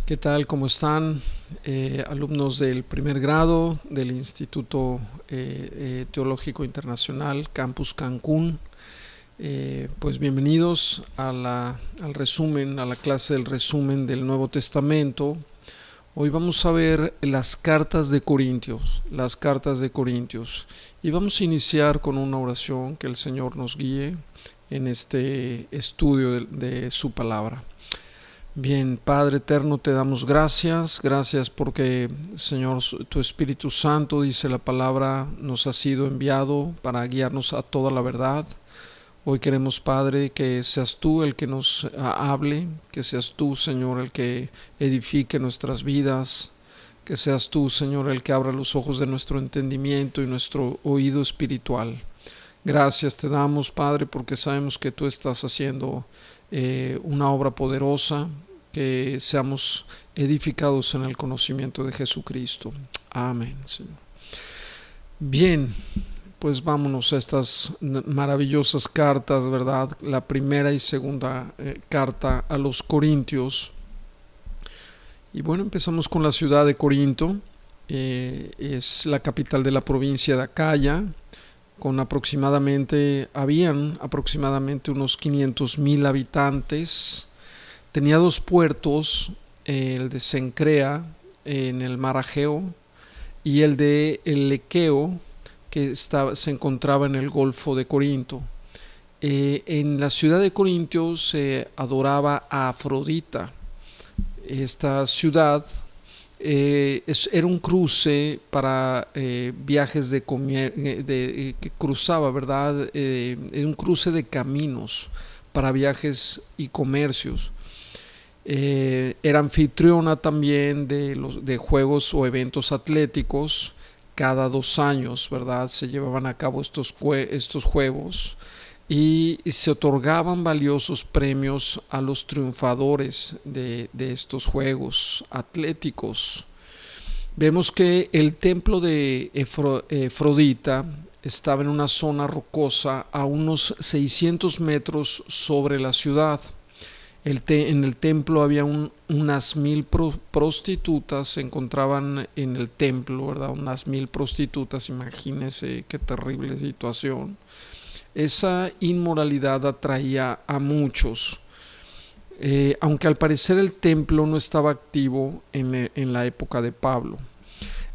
¿Qué tal? ¿Cómo están? Alumnos del primer grado del Instituto Teológico Internacional Campus Cancún. Pues bienvenidos al resumen, a la clase del resumen del Nuevo Testamento. Hoy vamos a ver las cartas de Corintios, y vamos a iniciar con una oración que el Señor nos guíe en este estudio de su palabra. Bien, Padre eterno, te damos gracias porque, Señor, tu Espíritu Santo, dice la palabra, nos ha sido enviado para guiarnos a toda la verdad. Hoy queremos, Padre, que seas tú el que nos hable, que seas tú, Señor, el que edifique nuestras vidas, que seas tú, Señor, el que abra los ojos de nuestro entendimiento y nuestro oído espiritual. Gracias te damos, Padre, porque sabemos que tú estás haciendo una obra poderosa, que seamos edificados en el conocimiento de Jesucristo. Amén, Señor. Bien, pues vámonos a estas maravillosas cartas, ¿verdad? La primera y segunda carta a los Corintios. Y bueno, empezamos con la ciudad de Corinto. Es la capital de la provincia de Acaya, habían aproximadamente unos 500,000 habitantes. Tenía dos puertos, el de Cencrea en el mar Egeo y el de el Lequeo, que se encontraba en el Golfo de Corinto. En la ciudad de Corinto se adoraba a Afrodita. Esta ciudad era un cruce para viajes que cruzaba, ¿verdad? Era un cruce de caminos para viajes y comercios. Era anfitriona también de juegos o eventos atléticos. Cada 2 años, ¿verdad? Se llevaban a cabo estos juegos y se otorgaban valiosos premios a los triunfadores de estos juegos atléticos. Vemos que el templo de Afrodita estaba en una zona rocosa a unos 600 metros sobre la ciudad. En el templo había unas 1,000 prostitutas, se encontraban en el templo, ¿verdad? Unas 1,000 prostitutas, imagínense qué terrible situación. Esa inmoralidad atraía a muchos, aunque al parecer el templo no estaba activo en la época de Pablo.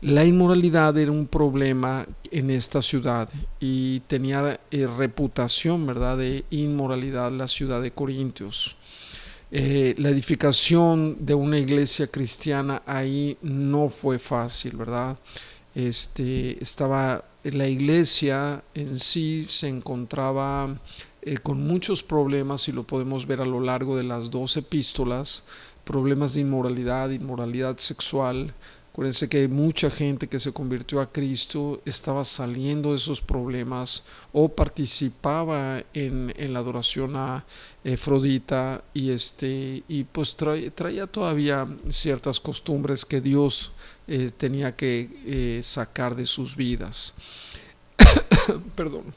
La inmoralidad era un problema en esta ciudad y tenía reputación, ¿verdad?, de inmoralidad la ciudad de Corintios. La edificación de una iglesia cristiana ahí no fue fácil, ¿verdad? La iglesia en sí se encontraba con muchos problemas, y lo podemos ver a lo largo de las 2 epístolas, problemas de inmoralidad sexual. Acuérdense que mucha gente que se convirtió a Cristo estaba saliendo de esos problemas o participaba en la adoración a Afrodita, y pues traía todavía ciertas costumbres que Dios tenía que sacar de sus vidas. Perdón.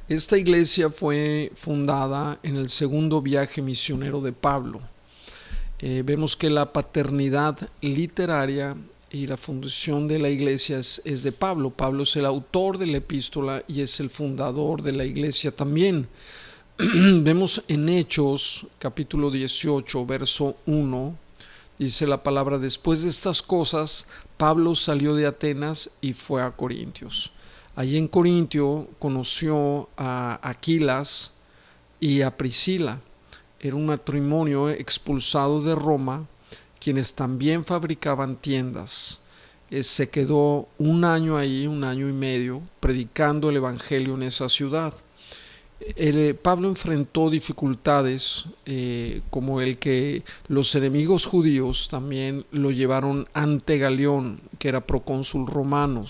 Esta iglesia fue fundada en el segundo viaje misionero de Pablo. Vemos que la paternidad literaria y la fundación de la iglesia es de Pablo. Pablo es el autor de la epístola y es el fundador de la iglesia también. Vemos en Hechos capítulo 18 verso 1, dice la palabra: después de estas cosas Pablo salió de Atenas y fue a Corintios. Allí en Corintio conoció a Aquilas y a Priscila. Era un matrimonio expulsado de Roma, quienes también fabricaban tiendas. Se quedó un año ahí, 1 año y medio, predicando el evangelio en esa ciudad. Pablo enfrentó dificultades como el que los enemigos judíos también lo llevaron ante Galión, que era procónsul romano,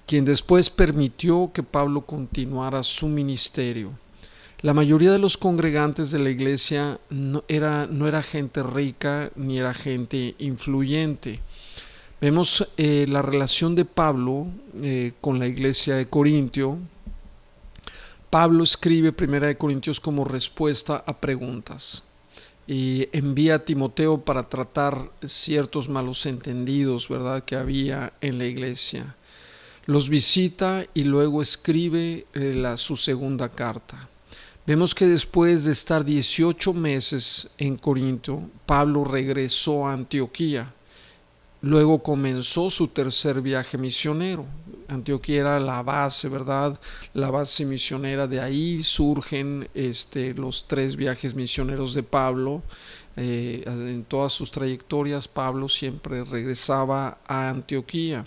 quien después permitió que Pablo continuara su ministerio. La mayoría de los congregantes de la iglesia no era gente rica ni era gente influyente. Vemos la relación de Pablo con la iglesia de Corintio. Pablo escribe 1 Corintios como respuesta a preguntas. y envía a Timoteo para tratar ciertos malos entendidos, ¿verdad?, que había en la iglesia. Los visita y luego escribe su segunda carta. Vemos que después de estar 18 meses en Corinto, Pablo regresó a Antioquía. Luego comenzó su tercer viaje misionero. Antioquía era la base, ¿verdad? La base misionera. De ahí surgen los 3 viajes misioneros de Pablo. En todas sus trayectorias, Pablo siempre regresaba a Antioquía.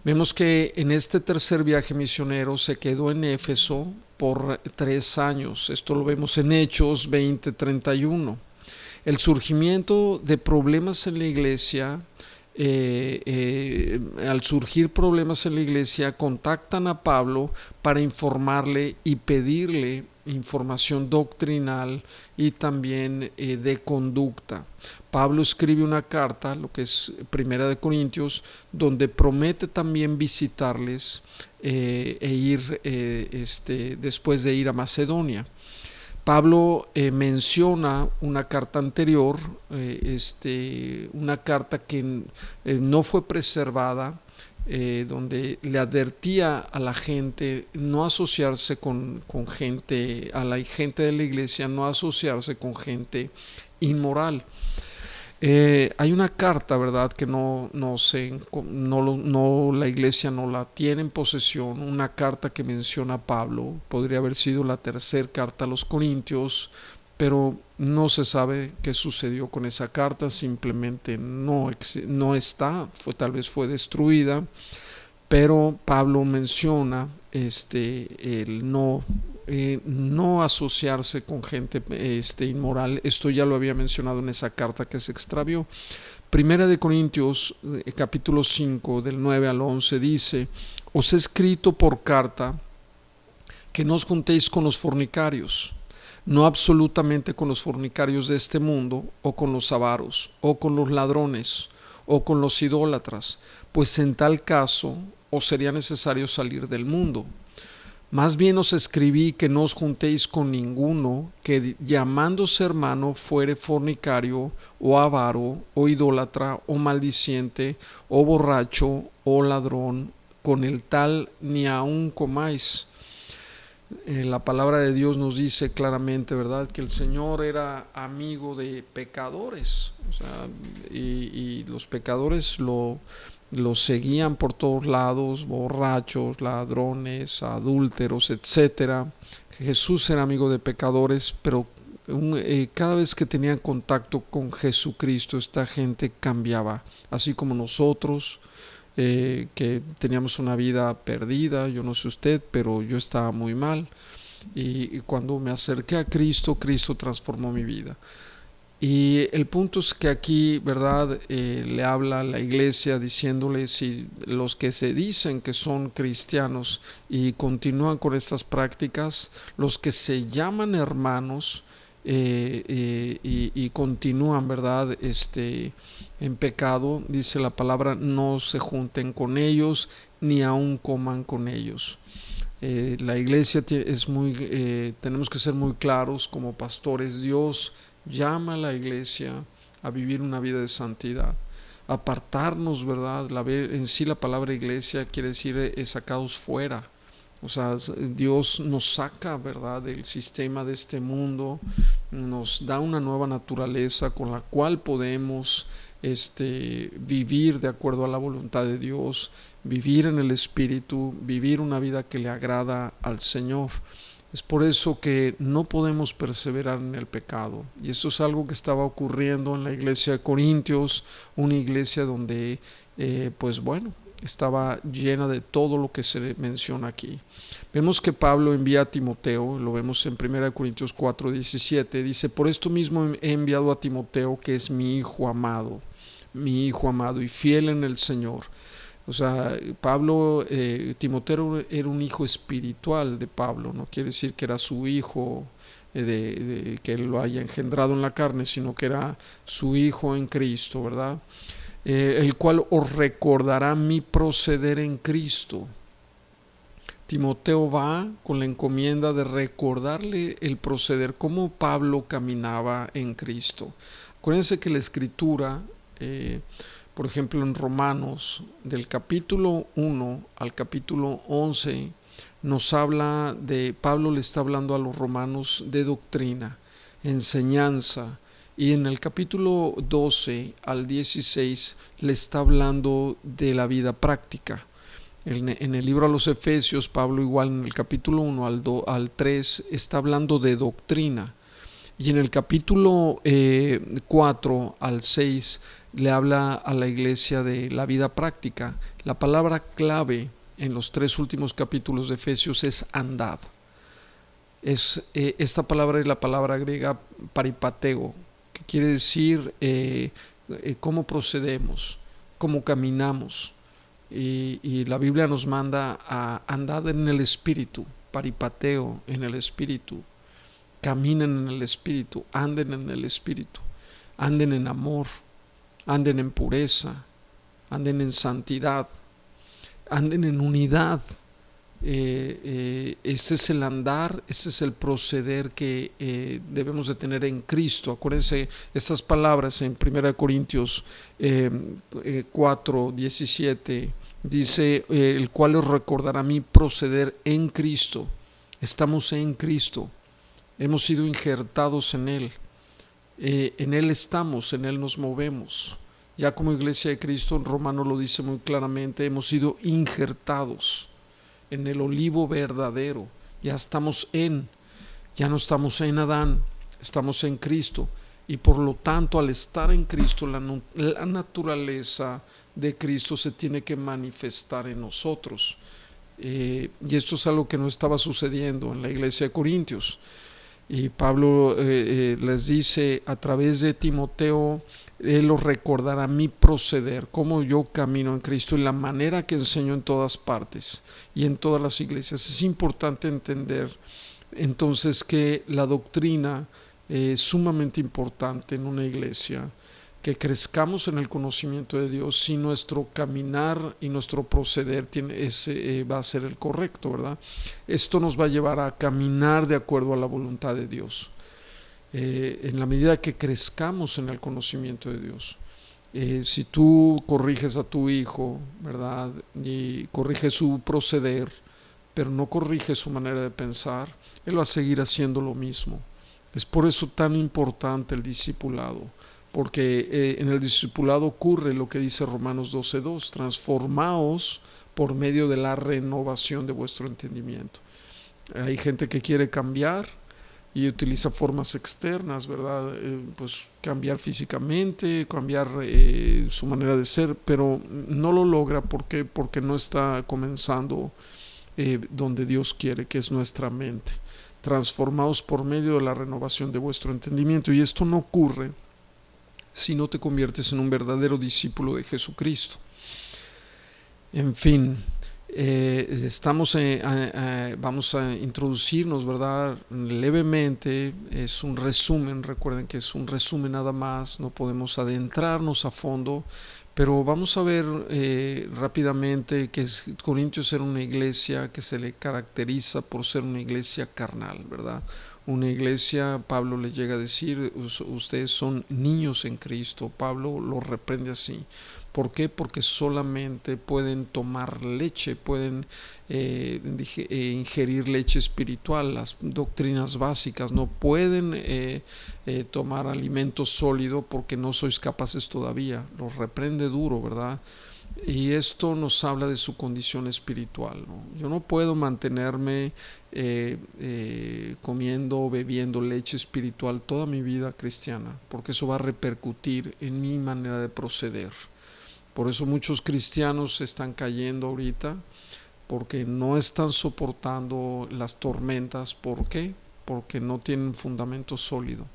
Vemos que en este tercer viaje misionero se quedó en Éfeso por 3 años. Esto lo vemos en Hechos 20:31. El surgimiento de problemas en la iglesia, al surgir problemas en la iglesia, contactan a Pablo para informarle y pedirle información doctrinal y también de conducta. Pablo escribe una carta, lo que es Primera de Corintios, donde promete también visitarles e ir después de ir a Macedonia. Pablo menciona una carta anterior, una carta que no fue preservada, donde le advertía a la gente no asociarse con gente, a la gente de la iglesia, no asociarse con gente inmoral. Hay una carta, ¿verdad?, que la iglesia no la tiene en posesión, una carta que menciona Pablo, podría haber sido la tercera carta a los Corintios, pero no se sabe qué sucedió con esa carta, simplemente no está, tal vez fue destruida, pero Pablo menciona el no asociarse con gente inmoral. Esto ya lo había mencionado en esa carta que se extravió. Primera de Corintios capítulo 5 del 9 al 11 dice: os he escrito por carta que no os juntéis con los fornicarios, no absolutamente con los fornicarios de este mundo, o con los avaros, o con los ladrones, o con los idólatras, pues en tal caso os sería necesario salir del mundo. Más bien os escribí que no os juntéis con ninguno que, llamándose hermano, fuere fornicario, o avaro, o idólatra, o maldiciente, o borracho, o ladrón, con el tal ni aun comáis. La palabra de Dios nos dice claramente, ¿verdad?, que el Señor era amigo de pecadores, o sea, y los pecadores lo seguían por todos lados, borrachos, ladrones, adúlteros, etcétera. Jesús era amigo de pecadores, pero cada vez que tenían contacto con Jesucristo, esta gente cambiaba, así como nosotros. Que teníamos una vida perdida, yo no sé usted, pero yo estaba muy mal, y cuando me acerqué a Cristo, Cristo transformó mi vida. Y el punto es que aquí, ¿verdad?, le habla a la iglesia diciéndole, si los que se dicen que son cristianos y continúan con estas prácticas, los que se llaman hermanos, y continúan, ¿verdad?, en pecado, dice la palabra, no se junten con ellos ni aun coman con ellos. La iglesia tenemos que ser muy claros como pastores. Dios llama a la iglesia a vivir una vida de santidad, apartarnos, ¿verdad? En sí la palabra iglesia quiere decir sacados fuera. O sea, Dios nos saca, ¿verdad?, del sistema de este mundo, nos da una nueva naturaleza con la cual podemos vivir de acuerdo a la voluntad de Dios, vivir en el Espíritu, vivir una vida que le agrada al Señor. Es por eso que no podemos perseverar en el pecado. Y esto es algo que estaba ocurriendo en la iglesia de Corintios, una iglesia donde, pues bueno, estaba llena de todo lo que se menciona aquí. Vemos que Pablo envía a Timoteo, lo vemos en 1 Corintios 4:17, dice: por esto mismo he enviado a Timoteo, que es mi hijo amado y fiel en el Señor. O sea, Timoteo era un hijo espiritual de Pablo, no quiere decir que era su hijo, que él lo haya engendrado en la carne, sino que era su hijo en Cristo, ¿verdad? El cual os recordará mi proceder en Cristo. Timoteo va con la encomienda de recordarle el proceder, cómo Pablo caminaba en Cristo. Acuérdense que la escritura, por ejemplo en Romanos, del capítulo 1 al capítulo 11, nos habla de, Pablo le está hablando a los romanos de doctrina, enseñanza, y en el capítulo 12 al 16 le está hablando de la vida práctica. En el libro a los Efesios, Pablo igual en el capítulo 1 al 3 está hablando de doctrina. Y en el capítulo 4 al 6 le habla a la iglesia de la vida práctica. La palabra clave en los 3 últimos capítulos de Efesios es andad. Esta palabra es la palabra griega paripateo, que quiere decir cómo procedemos, cómo caminamos. Y la Biblia nos manda a andar en el Espíritu, paripateo en el Espíritu, caminen en el Espíritu, anden en el Espíritu, anden en amor, anden en pureza, anden en santidad, anden en unidad. Este es el andar, este es el proceder que debemos de tener en Cristo. Acuérdense estas palabras en 1 Corintios 4, 17, dice, el cual os recordará mi proceder en Cristo. Estamos en Cristo, hemos sido injertados en Él estamos, en Él nos movemos. Ya como iglesia de Cristo, en Romano lo dice muy claramente, hemos sido injertados en el olivo verdadero. Ya estamos ya no estamos en Adán, estamos en Cristo. Y por lo tanto, al estar en Cristo, la naturaleza de Cristo se tiene que manifestar en nosotros. Y esto es algo que no estaba sucediendo en la iglesia de Corintios. Y Pablo les dice a través de Timoteo, Él os recordará mi proceder, cómo yo camino en Cristo y la manera que enseño en todas partes y en todas las iglesias. Es importante entender entonces que la doctrina es sumamente importante en una iglesia, que crezcamos en el conocimiento de Dios si nuestro caminar y nuestro proceder va a ser el correcto, ¿verdad? Esto nos va a llevar a caminar de acuerdo a la voluntad de Dios. En la medida que crezcamos en el conocimiento de Dios. Si tú corriges a tu hijo, ¿verdad? Y corriges su proceder, pero no corriges su manera de pensar, él va a seguir haciendo lo mismo. Es por eso tan importante el discipulado, porque en el discipulado ocurre lo que dice Romanos 12:2, transformaos por medio de la renovación de vuestro entendimiento. Hay gente que quiere cambiar y utiliza formas externas, ¿verdad? Pues cambiar físicamente, cambiar su manera de ser, pero no lo logra porque no está comenzando donde Dios quiere, que es nuestra mente. Transformaos por medio de la renovación de vuestro entendimiento, y esto no ocurre si no te conviertes en un verdadero discípulo de Jesucristo. En fin, vamos a introducirnos, ¿verdad? Levemente, es un resumen, recuerden que es un resumen nada más, no podemos adentrarnos a fondo, pero vamos a ver rápidamente que Corintios era una iglesia que se le caracteriza por ser una iglesia carnal, ¿verdad? Una iglesia, Pablo les llega a decir, ustedes son niños en Cristo. Pablo lo reprende así. ¿Por qué? Porque solamente pueden tomar leche, pueden ingerir leche espiritual, las doctrinas básicas. No pueden tomar alimento sólido porque no sois capaces todavía. Los reprende duro, ¿verdad? Y esto nos habla de su condición espiritual, ¿no? Yo no puedo mantenerme comiendo o bebiendo leche espiritual toda mi vida cristiana, porque eso va a repercutir en mi manera de proceder. Por eso muchos cristianos están cayendo ahorita, porque no están soportando las tormentas. ¿Por qué? Porque no tienen fundamento sólido,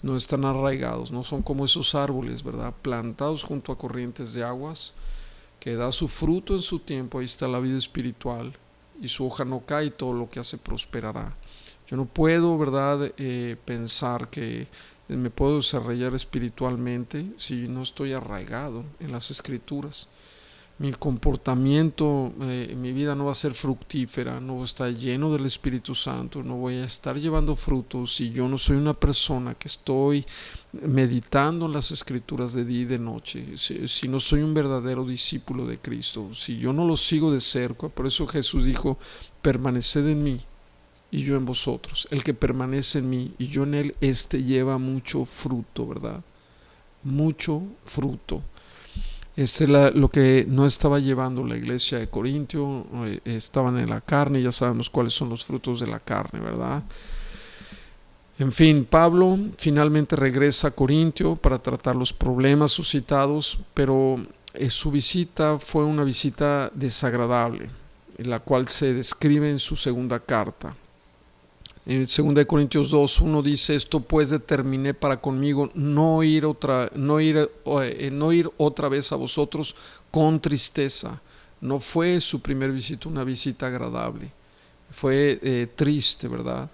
no están arraigados, no son como esos árboles, ¿verdad? Plantados junto a corrientes de aguas, que da su fruto en su tiempo. Ahí está la vida espiritual, y su hoja no cae y todo lo que hace prosperará. Yo no puedo, ¿verdad?, pensar que me puedo desarrollar espiritualmente si no estoy arraigado en las escrituras. mi comportamiento, mi vida no va a ser fructífera, no está lleno del Espíritu Santo, no voy a estar llevando frutos si yo no soy una persona que estoy meditando en las Escrituras de día y de noche, si no soy un verdadero discípulo de Cristo, si yo no lo sigo de cerca. Por eso Jesús dijo, permaneced en mí y yo en vosotros. El que permanece en mí y yo en él, este lleva mucho fruto, ¿verdad? Mucho fruto. Este es lo que no estaba llevando la iglesia de Corintio, estaban en la carne, ya sabemos cuáles son los frutos de la carne, ¿verdad? En fin, Pablo finalmente regresa a Corintio para tratar los problemas suscitados, pero su visita fue una visita desagradable, la cual se describe en su segunda carta. En 2 Corintios 2, 1 dice, esto pues determiné para conmigo no ir otra vez a vosotros con tristeza. No fue su primer visita una visita agradable, fue triste, ¿verdad?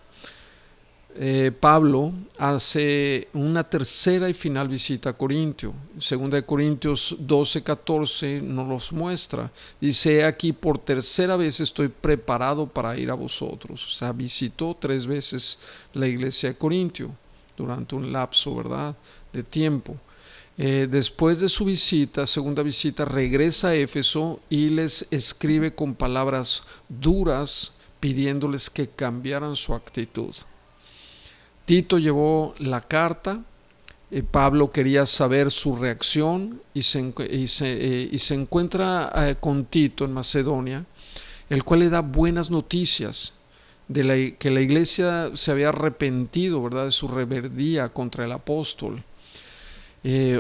Pablo hace una tercera y final visita a Corintio. 2 Corintios 12:14 nos los muestra. Dice, aquí por tercera vez estoy preparado para ir a vosotros. O sea, visitó 3 veces la iglesia de Corintio durante un lapso, ¿verdad?, de tiempo. Después de su visita, segunda visita, regresa a Éfeso y les escribe con palabras duras pidiéndoles que cambiaran su actitud. Tito llevó la carta, Pablo quería saber su reacción y se encuentra con Tito en Macedonia, el cual le da buenas noticias de que la iglesia se había arrepentido, ¿verdad?, de su rebeldía contra el apóstol.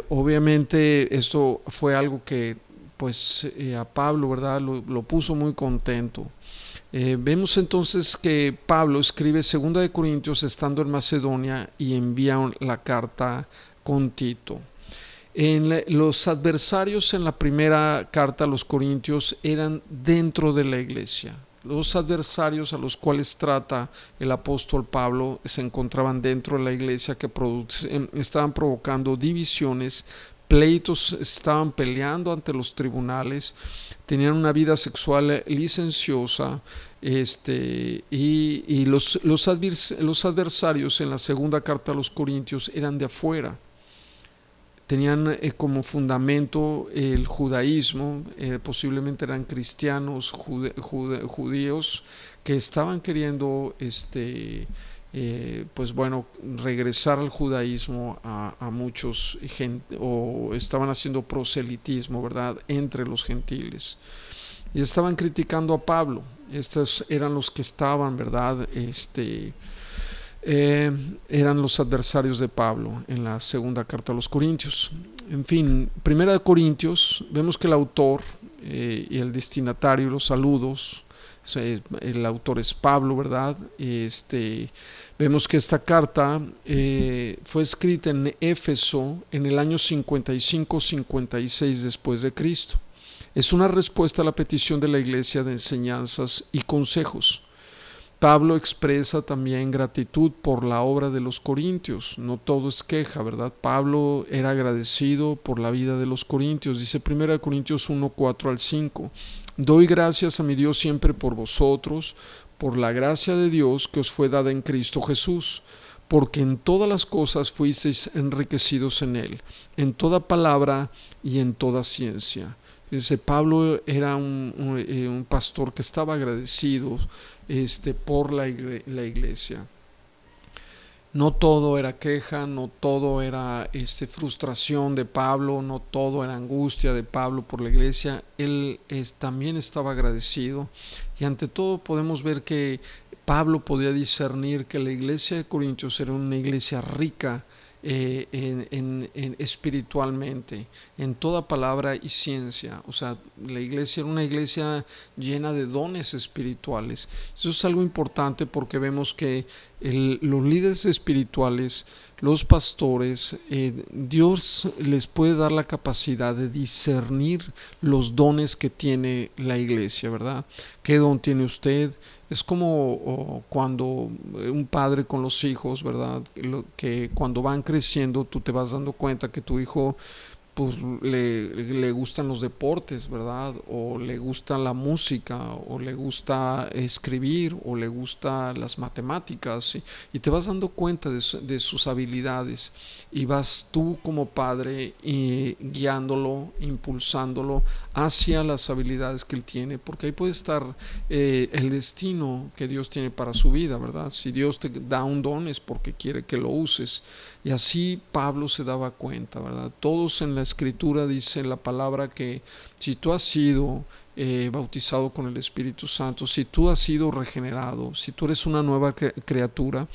Obviamente esto fue algo que pues a Pablo, ¿verdad?, lo puso muy contento. Vemos entonces que Pablo escribe 2 Corintios estando en Macedonia y envía la carta con Tito. Los adversarios en la primera carta a los Corintios eran dentro de la iglesia. Los adversarios a los cuales trata el apóstol Pablo se encontraban dentro de la iglesia que estaban provocando divisiones, pleitos, estaban peleando ante los tribunales, tenían una vida sexual licenciosa, y los adversarios en la segunda carta a los Corintios eran de afuera. Tenían como fundamento el judaísmo, posiblemente eran cristianos, judíos que estaban queriendo pues bueno, regresar al judaísmo a muchos o estaban haciendo proselitismo, ¿verdad?, entre los gentiles. Y estaban criticando a Pablo. Estos eran los que estaban, ¿verdad?, eran los adversarios de Pablo en la segunda carta a los Corintios. En fin, primera de Corintios, vemos que el autor y el destinatario, los saludos, el autor es Pablo, ¿verdad? Vemos que esta carta fue escrita en Éfeso en el año 55-56 después de Cristo. Es una respuesta a la petición de la iglesia de enseñanzas y consejos. Pablo expresa también gratitud por la obra de los corintios. No todo es queja, ¿verdad? Pablo era agradecido por la vida de los corintios. Dice 1 Corintios 1:4-5. Doy gracias a mi Dios siempre por vosotros, por la gracia de Dios que os fue dada en Cristo Jesús, porque en todas las cosas fuisteis enriquecidos en Él, en toda palabra y en toda ciencia. Dice, Pablo era un pastor que estaba agradecido por la iglesia. No todo era queja, no todo era frustración de Pablo, no todo era angustia de Pablo por la iglesia. Él también estaba agradecido, y ante todo podemos ver que Pablo podía discernir que la iglesia de Corintios era una iglesia rica espiritualmente, en toda palabra y ciencia. O sea, la iglesia era una iglesia llena de dones espirituales. Eso es algo importante porque vemos que los líderes espirituales, los pastores, Dios les puede dar la capacidad de discernir los dones que tiene la iglesia, ¿verdad? ¿Qué don tiene usted? Es como cuando un padre con los hijos, ¿verdad? Que cuando van creciendo tú te vas dando cuenta que tu hijo pues le gustan los deportes, ¿verdad? O le gusta la música, o le gusta escribir, o le gusta las matemáticas, y te vas dando cuenta de sus habilidades, y vas tú como padre guiándolo, impulsándolo hacia las habilidades que él tiene, porque ahí puede estar el destino que Dios tiene para su vida, ¿verdad? Si Dios te da un don es porque quiere que lo uses. Y así Pablo se daba cuenta, ¿verdad? Todos en la escritura dice la palabra que si tú has sido bautizado con el Espíritu Santo, si tú has sido regenerado, si tú eres una nueva criatura,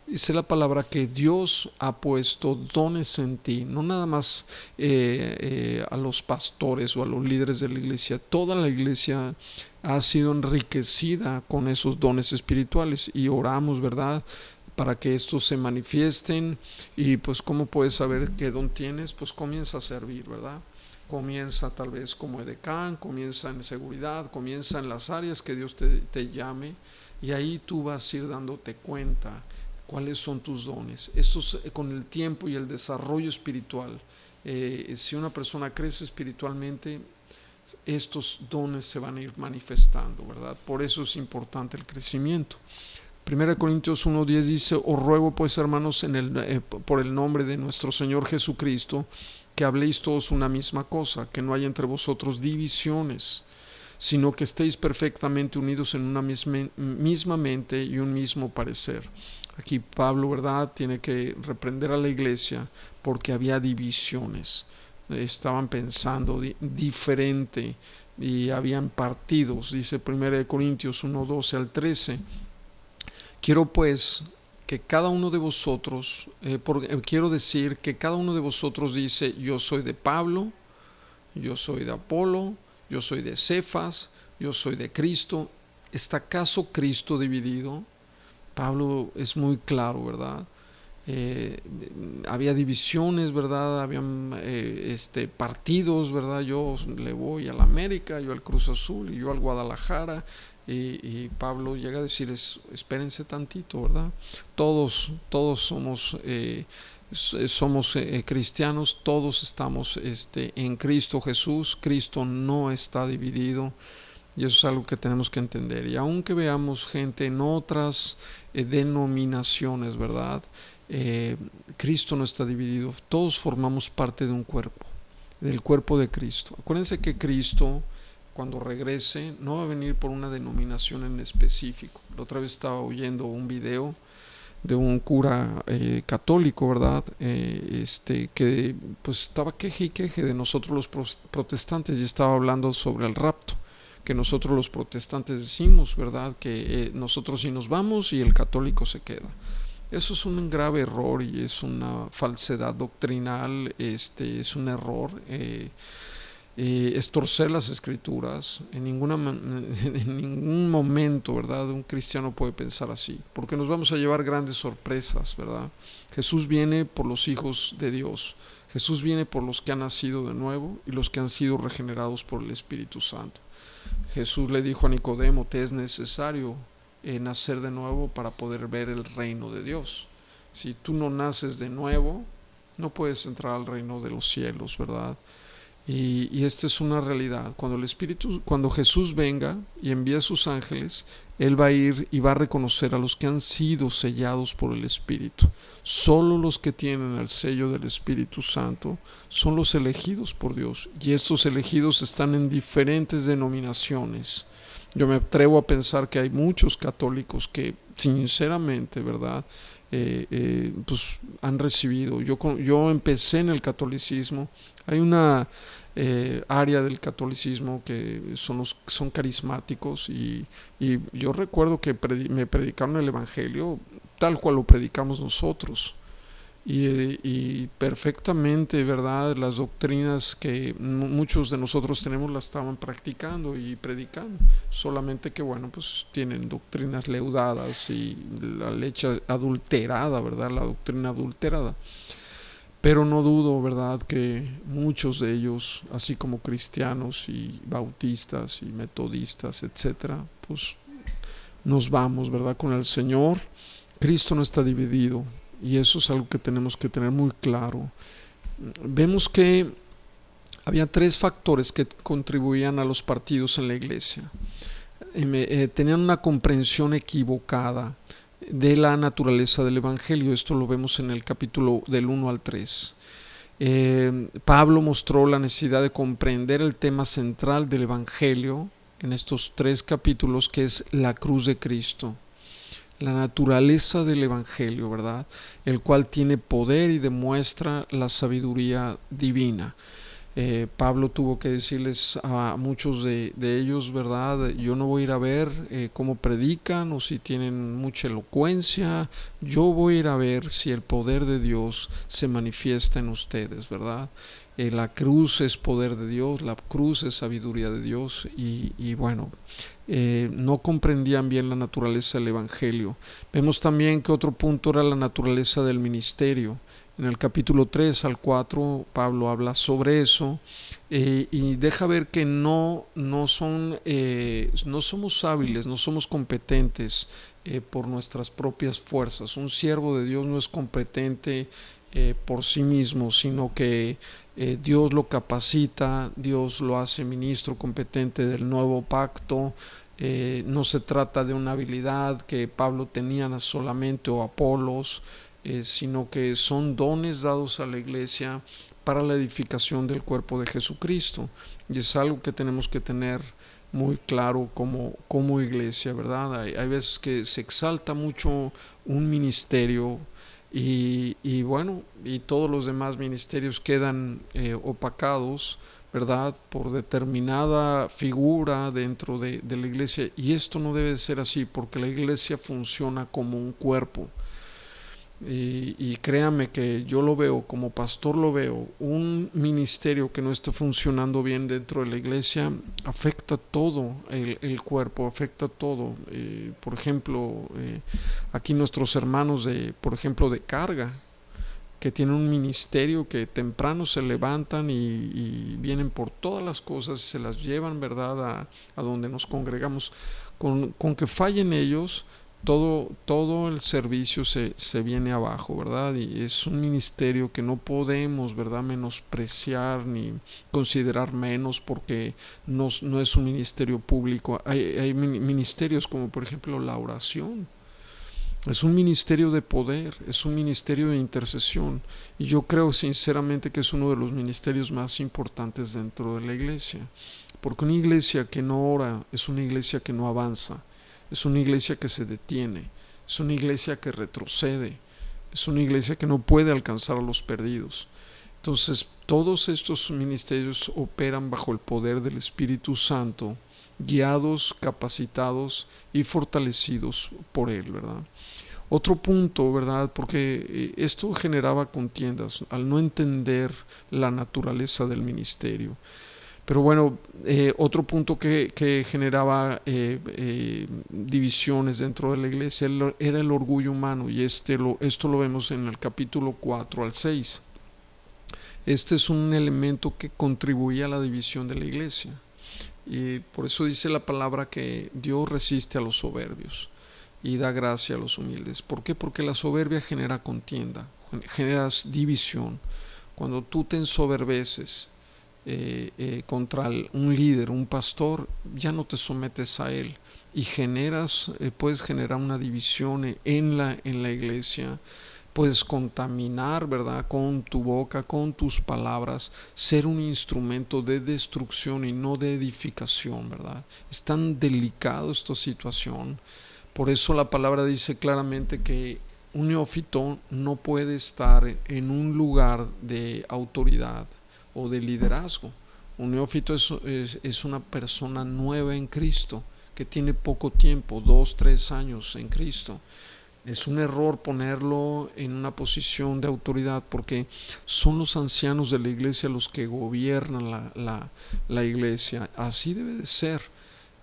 dice la palabra que Dios ha puesto dones en ti, no nada más a los pastores o a los líderes de la iglesia, toda la iglesia ha sido enriquecida con esos dones espirituales y oramos, ¿verdad?, para que estos se manifiesten. Y pues cómo puedes saber qué don tienes, pues comienza a servir, ¿verdad? Comienza tal vez como edecán, comienza en seguridad, comienza en las áreas que Dios te llame, y ahí tú vas a ir dándote cuenta cuáles son tus dones. Esto con el tiempo y el desarrollo espiritual. Si una persona crece espiritualmente, estos dones se van a ir manifestando, ¿verdad? Por eso es importante el crecimiento. 1 Corintios 1:10 dice: os ruego pues, hermanos, por el nombre de nuestro Señor Jesucristo, que habléis todos una misma cosa, que no haya entre vosotros divisiones, sino que estéis perfectamente unidos en una misma mente y un mismo parecer. Aquí Pablo, ¿verdad?, tiene que reprender a la iglesia porque había divisiones. Estaban pensando diferente y habían partidos. Dice 1 Corintios 1:12 al 13. Quiero pues que cada uno de vosotros, quiero decir que cada uno de vosotros dice: yo soy de Pablo, yo soy de Apolo, yo soy de Cefas, yo soy de Cristo. ¿Está acaso Cristo dividido? Pablo es muy claro, ¿verdad? Había divisiones, ¿verdad? Habían partidos, ¿verdad? Yo le voy al América, yo al Cruz Azul y yo al Guadalajara. Y Pablo llega a decir: espérense tantito, ¿verdad? Todos somos cristianos, todos estamos en Cristo Jesús. Cristo no está dividido. Y eso es algo que tenemos que entender. Y aunque veamos gente en otras denominaciones, ¿verdad? Cristo no está dividido. Todos formamos parte de un cuerpo, del cuerpo de Cristo. Acuérdense que Cristo, cuando regrese, no va a venir por una denominación en específico. La otra vez estaba oyendo un video de un cura católico, ¿verdad? Que pues estaba queje y queje de nosotros los protestantes, y estaba hablando sobre el rapto, que nosotros los protestantes decimos, ¿verdad?, que nosotros sí nos vamos y el católico se queda. Eso es un grave error y es una falsedad doctrinal, es un error. Es torcer las escrituras. En ningún momento, ¿verdad?, un cristiano puede pensar así, porque nos vamos a llevar grandes sorpresas, ¿verdad? Jesús viene por los hijos de Dios. Jesús viene por los que han nacido de nuevo y los que han sido regenerados por el Espíritu Santo. Jesús le dijo a Nicodemo: te es necesario nacer de nuevo para poder ver el reino de Dios. Si tú no naces de nuevo, no puedes entrar al reino de los cielos, ¿verdad? Y esta es una realidad. Cuando Jesús venga y envíe a sus ángeles, Él va a ir y va a reconocer a los que han sido sellados por el Espíritu. Solo los que tienen el sello del Espíritu Santo son los elegidos por Dios. Y estos elegidos están en diferentes denominaciones. Yo me atrevo a pensar que hay muchos católicos que, sinceramente, ¿verdad?, pues han recibido. Yo empecé en el catolicismo. Hay una área del catolicismo que son carismáticos, y yo recuerdo que me predicaron el evangelio tal cual lo predicamos nosotros, y perfectamente, ¿verdad?, las doctrinas que muchos de nosotros tenemos las estaban practicando y predicando, solamente que bueno, pues tienen doctrinas leudadas y la leche adulterada, ¿verdad?, la doctrina adulterada. Pero no dudo, ¿verdad?, que muchos de ellos, así como cristianos y bautistas y metodistas, etcétera, pues nos vamos, ¿verdad?, con el Señor. Cristo no está dividido, y eso es algo que tenemos que tener muy claro. Vemos que Había tres factores que contribuían a los partidos en la iglesia. Tenían una comprensión equivocada de la naturaleza del Evangelio. Esto lo vemos en el capítulo del 1 al 3. Pablo mostró la necesidad de comprender el tema central del Evangelio en estos 3 capítulos, que es la cruz de Cristo, la naturaleza del Evangelio, ¿verdad? El cual tiene poder y demuestra la sabiduría divina. Pablo tuvo que decirles a muchos de ellos, ¿verdad? Yo no voy a ir a ver cómo predican o si tienen mucha elocuencia, yo voy a ir a ver si el poder de Dios se manifiesta en ustedes, ¿verdad? La cruz es poder de Dios, la cruz es sabiduría de Dios y bueno, no comprendían bien la naturaleza del Evangelio. Vemos también que otro punto era la naturaleza del ministerio. En el capítulo 3 al 4 Pablo habla sobre eso y deja ver que no somos hábiles, no somos competentes por nuestras propias fuerzas. Un siervo de Dios no es competente por sí mismo, sino que Dios lo capacita, Dios lo hace ministro competente del nuevo pacto. No se trata de una habilidad que Pablo tenía solamente o Apolos, sino que son dones dados a la iglesia para la edificación del cuerpo de Jesucristo. Y es algo que tenemos que tener muy claro como iglesia, ¿verdad? Hay veces que se exalta mucho un ministerio y bueno, y todos los demás ministerios quedan opacados, ¿verdad? Por determinada figura dentro de la iglesia. Y esto no debe ser así, porque la iglesia funciona como un cuerpo. Y créame que yo lo veo, como pastor lo veo, un ministerio que no esté funcionando bien dentro de la iglesia afecta todo el cuerpo, afecta todo. Por ejemplo, aquí nuestros hermanos por ejemplo, de carga, que tienen un ministerio que temprano se levantan y vienen por todas las cosas, se las llevan, ¿verdad?, a donde nos congregamos. Con que fallen ellos, todo el servicio se viene abajo, ¿verdad? Y es un ministerio que no podemos, ¿verdad?, menospreciar ni considerar menos porque no es un ministerio público. Hay ministerios como por ejemplo la oración. Es un ministerio de poder, es un ministerio de intercesión y yo creo sinceramente que es uno de los ministerios más importantes dentro de la iglesia, porque una iglesia que no ora es una iglesia que no avanza, es una iglesia que se detiene, es una iglesia que retrocede, es una iglesia que no puede alcanzar a los perdidos. Entonces, todos estos ministerios operan bajo el poder del Espíritu Santo, guiados, capacitados y fortalecidos por Él, ¿verdad? Otro punto, ¿verdad? Porque esto generaba contiendas al no entender la naturaleza del ministerio. Pero bueno, otro punto que generaba divisiones dentro de la iglesia era el orgullo humano y esto lo vemos en el capítulo 4 al 6. Este es un elemento que contribuía a la división de la iglesia. Y por eso dice la palabra que Dios resiste a los soberbios y da gracia a los humildes. ¿Por qué? Porque la soberbia genera contienda, genera división. Cuando tú te ensoberbeces contra un líder, un pastor, ya no te sometes a él y puedes generar una división en la iglesia. Puedes contaminar, ¿verdad?, con tu boca, con tus palabras, ser un instrumento de destrucción y no de edificación, ¿verdad? Es tan delicado esta situación. Por eso la palabra dice claramente que un neófito no puede estar en un lugar de autoridad o de liderazgo. Un neófito es una persona nueva en Cristo, que tiene poco tiempo, 2, 3 años en Cristo. Es un error ponerlo en una posición de autoridad porque son los ancianos de la iglesia los que gobiernan la iglesia. Así debe de ser.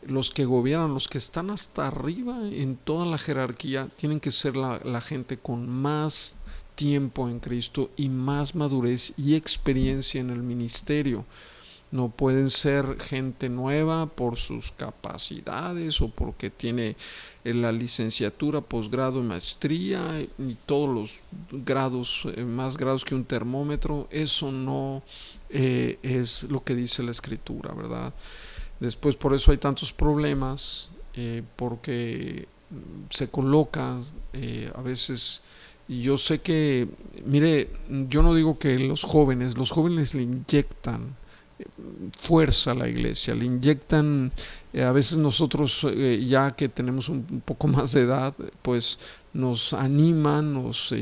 Los que gobiernan, los que están hasta arriba en toda la jerarquía, tienen que ser la gente con más tiempo en Cristo y más madurez y experiencia en el ministerio. No pueden ser gente nueva por sus capacidades o porque tiene la licenciatura, posgrado y maestría y todos los grados, más grados que un termómetro. Eso no es lo que dice la escritura, ¿verdad? Después por eso hay tantos problemas, porque se coloca a veces, y yo sé que, mire, yo no digo que los jóvenes le inyectan fuerza a la iglesia, le inyectan, a veces nosotros ya que tenemos un poco más de edad, pues nos animan, nos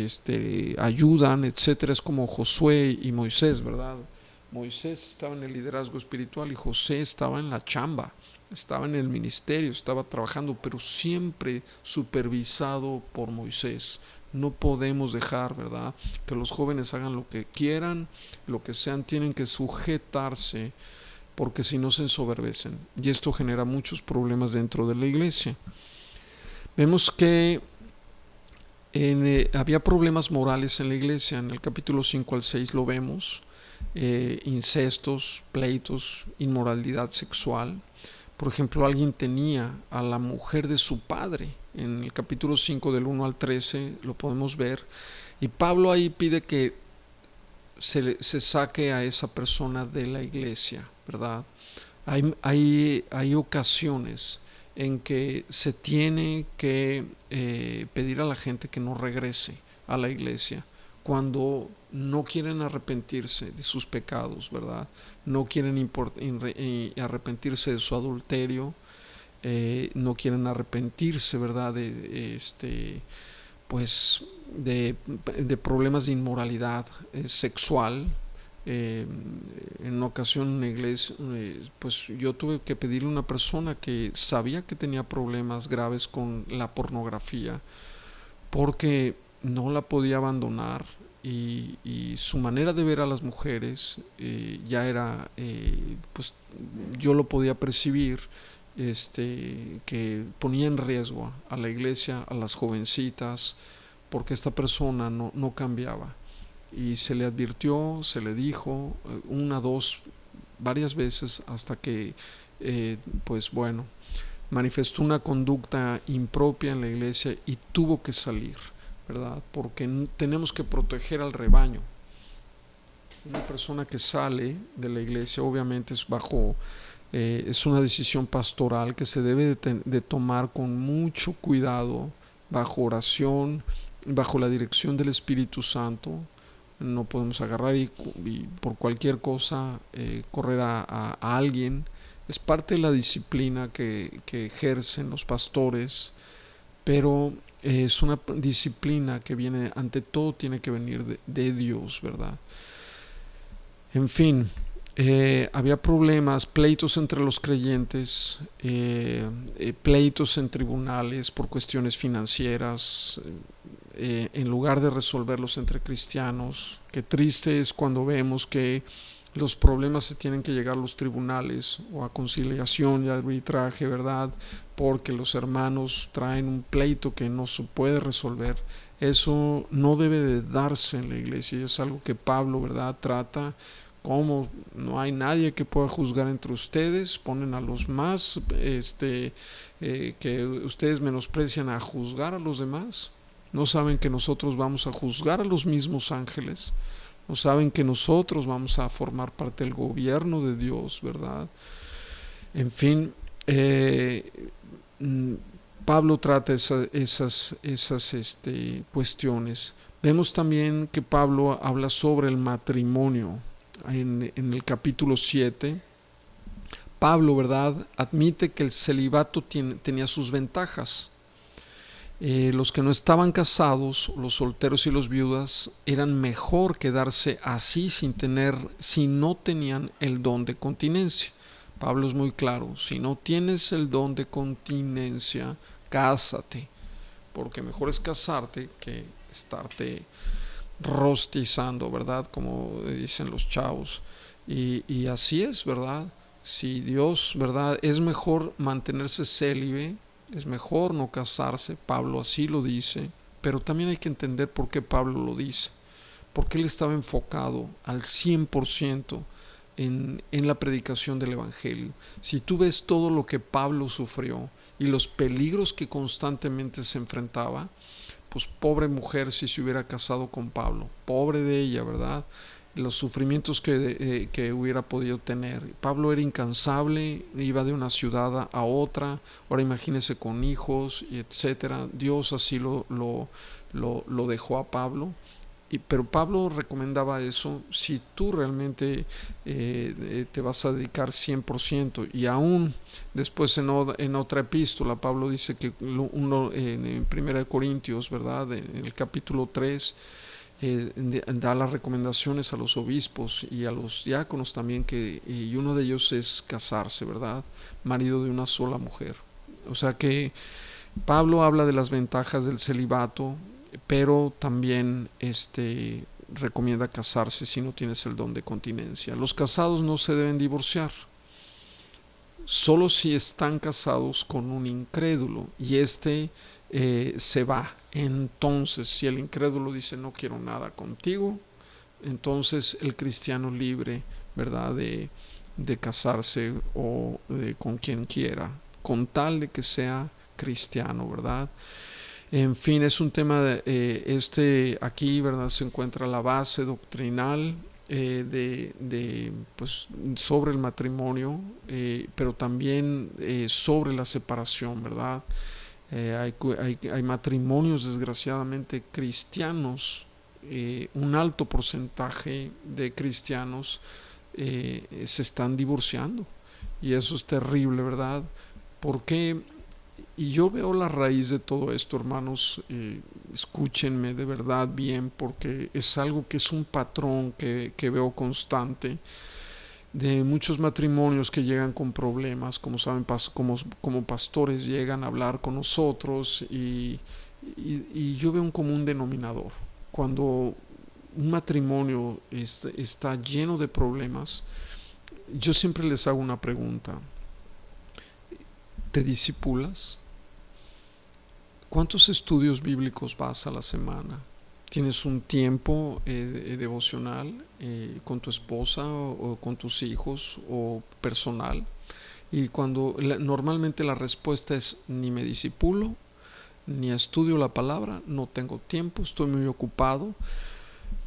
ayudan, etcétera. Es como Josué y Moisés, ¿verdad? Moisés estaba en el liderazgo espiritual y José estaba en la chamba, estaba en el ministerio, estaba trabajando, pero siempre supervisado por Moisés. No podemos dejar, ¿verdad?, que los jóvenes hagan lo que quieran, lo que sean, tienen que sujetarse, porque si no se ensoberbecen. Y esto genera muchos problemas dentro de la iglesia. Vemos que había problemas morales en la iglesia. En el capítulo 5 al 6 lo vemos. Incestos, pleitos, inmoralidad sexual. Por ejemplo, alguien tenía a la mujer de su padre. En el capítulo 5 del 1 al 13 lo podemos ver. Y Pablo ahí pide que se saque a esa persona de la iglesia, ¿verdad? Hay ocasiones en que se tiene que pedir a la gente que no regrese a la iglesia cuando no quieren arrepentirse de sus pecados, ¿verdad? No quieren arrepentirse de su adulterio, no quieren arrepentirse, ¿verdad?, pues de problemas de inmoralidad sexual. En una ocasión en una iglesia, pues yo tuve que pedirle a una persona que sabía que tenía problemas graves con la pornografía, porque no la podía abandonar, y su manera de ver a las mujeres ya era, pues yo lo podía percibir, que ponía en riesgo a la iglesia, a las jovencitas, porque esta persona no cambiaba. Y se le advirtió, se le dijo una, dos, varias veces, hasta que, pues bueno, manifestó una conducta impropia en la iglesia y tuvo que salir, ¿verdad? Porque tenemos que proteger al rebaño. Una persona que sale de la iglesia obviamente es una decisión pastoral que se debe de tomar con mucho cuidado, bajo oración, bajo la dirección del Espíritu Santo. No podemos agarrar y por cualquier cosa correr a alguien. Es parte de la disciplina que ejercen los pastores, pero es una disciplina que viene, ante todo tiene que venir de Dios, ¿verdad? En fin, había problemas, pleitos entre los creyentes, pleitos en tribunales por cuestiones financieras, en lugar de resolverlos entre cristianos. Qué triste es cuando vemos que los problemas se tienen que llegar a los tribunales o a conciliación y arbitraje, ¿verdad? Porque los hermanos traen un pleito que no se puede resolver. Eso no debe de darse en la iglesia, y es algo que Pablo, ¿verdad?, trata. Como no hay nadie que pueda juzgar entre ustedes, ponen a los más que ustedes menosprecian a juzgar a los demás. No saben que nosotros vamos a juzgar a los mismos ángeles. No saben que nosotros vamos a formar parte del gobierno de Dios, ¿verdad? En fin, Pablo trata esas cuestiones. Vemos también que Pablo habla sobre el matrimonio. En el capítulo 7, Pablo, ¿verdad?, admite que el celibato tenía sus ventajas. Los que no estaban casados, los solteros y los viudas, eran mejor quedarse así si no tenían el don de continencia. Pablo es muy claro: si no tienes el don de continencia, cásate, porque mejor es casarte que estarte rostizando, ¿verdad?, como dicen los chavos. Y así es, ¿verdad? Si Dios, ¿verdad?, es mejor mantenerse célibe, es mejor no casarse. Pablo así lo dice, pero también hay que entender por qué Pablo lo dice, porque él estaba enfocado al 100% en la predicación del Evangelio. Si tú ves todo lo que Pablo sufrió y los peligros que constantemente se enfrentaba, pues pobre mujer si se hubiera casado con Pablo, pobre de ella, ¿verdad? Los sufrimientos que hubiera podido tener. Pablo era incansable, iba de una ciudad a otra, ahora imagínese con hijos, y etcétera. Dios así lo dejó a Pablo. Pero Pablo recomendaba eso si tú realmente te vas a dedicar 100%. Y aún después en otra epístola Pablo dice que en 1 Corintios, ¿verdad? En el capítulo 3 da las recomendaciones a los obispos y a los diáconos también, y uno de ellos es casarse, ¿verdad? Marido de una sola mujer. O sea que Pablo habla de las ventajas del celibato, pero también recomienda casarse si no tienes el don de continencia. Los casados no se deben divorciar, solo si están casados con un incrédulo y se va. Entonces, si el incrédulo dice no quiero nada contigo, entonces el cristiano libre, ¿verdad? De casarse con quien quiera, con tal de que sea cristiano, ¿verdad? En fin, es un tema aquí, ¿verdad? Se encuentra la base doctrinal pues, sobre el matrimonio, pero también sobre la separación, ¿verdad? Hay matrimonios desgraciadamente cristianos, un alto porcentaje de cristianos se están divorciando, y eso es terrible, ¿verdad? Porque y yo veo la raíz de todo esto, hermanos, escúchenme de verdad bien, porque es algo que es un patrón que veo constante de muchos matrimonios que llegan con problemas, como saben, como pastores llegan a hablar con nosotros y yo veo un común denominador. Cuando un matrimonio está lleno de problemas, yo siempre les hago una pregunta. ¿Te discipulas? ¿Cuántos estudios bíblicos vas a la semana? ¿Tienes un tiempo devocional con tu esposa o con tus hijos o personal? Y normalmente la respuesta es ni me discipulo, ni estudio la palabra, no tengo tiempo, estoy muy ocupado.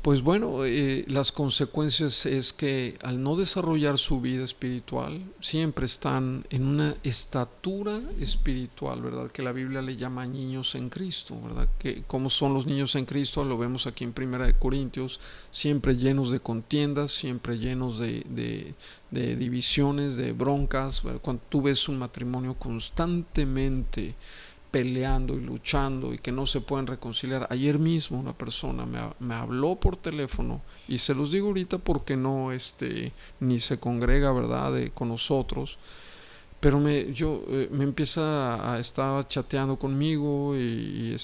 Pues bueno, las consecuencias es que al no desarrollar su vida espiritual, siempre están en una estatura espiritual, ¿verdad? Que la Biblia le llama niños en Cristo, ¿verdad? Que como son los niños en Cristo, lo vemos aquí en 1 Corintios, siempre llenos de contiendas, siempre llenos de divisiones, de broncas, ¿verdad? Cuando tú ves un matrimonio constantemente peleando y luchando y que no se pueden reconciliar. Ayer mismo una persona me habló por teléfono, y se los digo ahorita porque no ni se congrega, ¿verdad? Con nosotros, pero me empieza estaba chateando conmigo y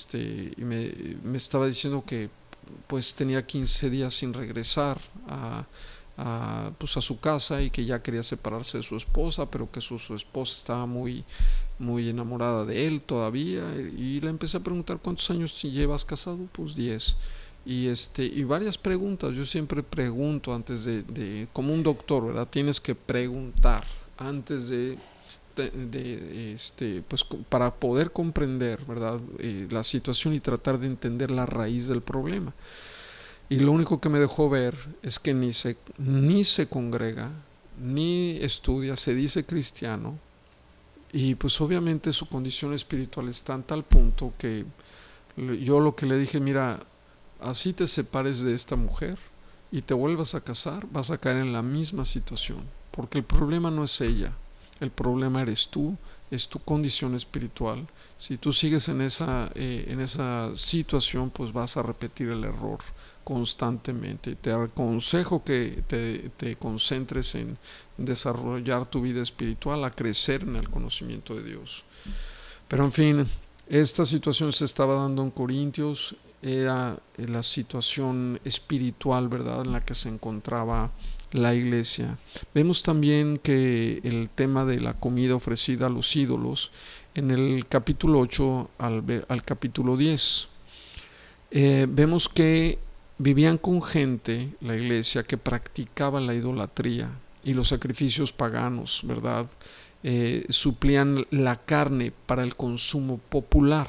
me estaba diciendo que pues tenía 15 días sin regresar pues a su casa, y que ya quería separarse de su esposa, pero que su esposa estaba muy enamorada de él todavía, y le empecé a preguntar cuántos años llevas casado. Pues 10. Y varias preguntas. Yo siempre pregunto antes como un doctor, ¿verdad? Tienes que preguntar antes pues para poder comprender, ¿verdad? La situación y tratar de entender la raíz del problema. Y lo único que me dejó ver es que ni se congrega, ni estudia, se dice cristiano, y pues obviamente su condición espiritual está en tal punto que yo lo que le dije, mira, así te separes de esta mujer y te vuelvas a casar, vas a caer en la misma situación, porque el problema no es ella, el problema eres tú, es tu condición espiritual. Si tú sigues en esa situación, pues vas a repetir el error constantemente. Te aconsejo que te concentres en desarrollar tu vida espiritual, a crecer en el conocimiento de Dios. Pero en fin, esta situación se estaba dando en Corintios, era la situación espiritual, ¿verdad?, en la que se encontraba la iglesia. Vemos también que el tema de la comida ofrecida a los ídolos en el capítulo 8 al capítulo 10. Vemos que vivían con gente, la iglesia, que practicaba la idolatría, y los sacrificios paganos, ¿verdad? Suplían la carne para el consumo popular.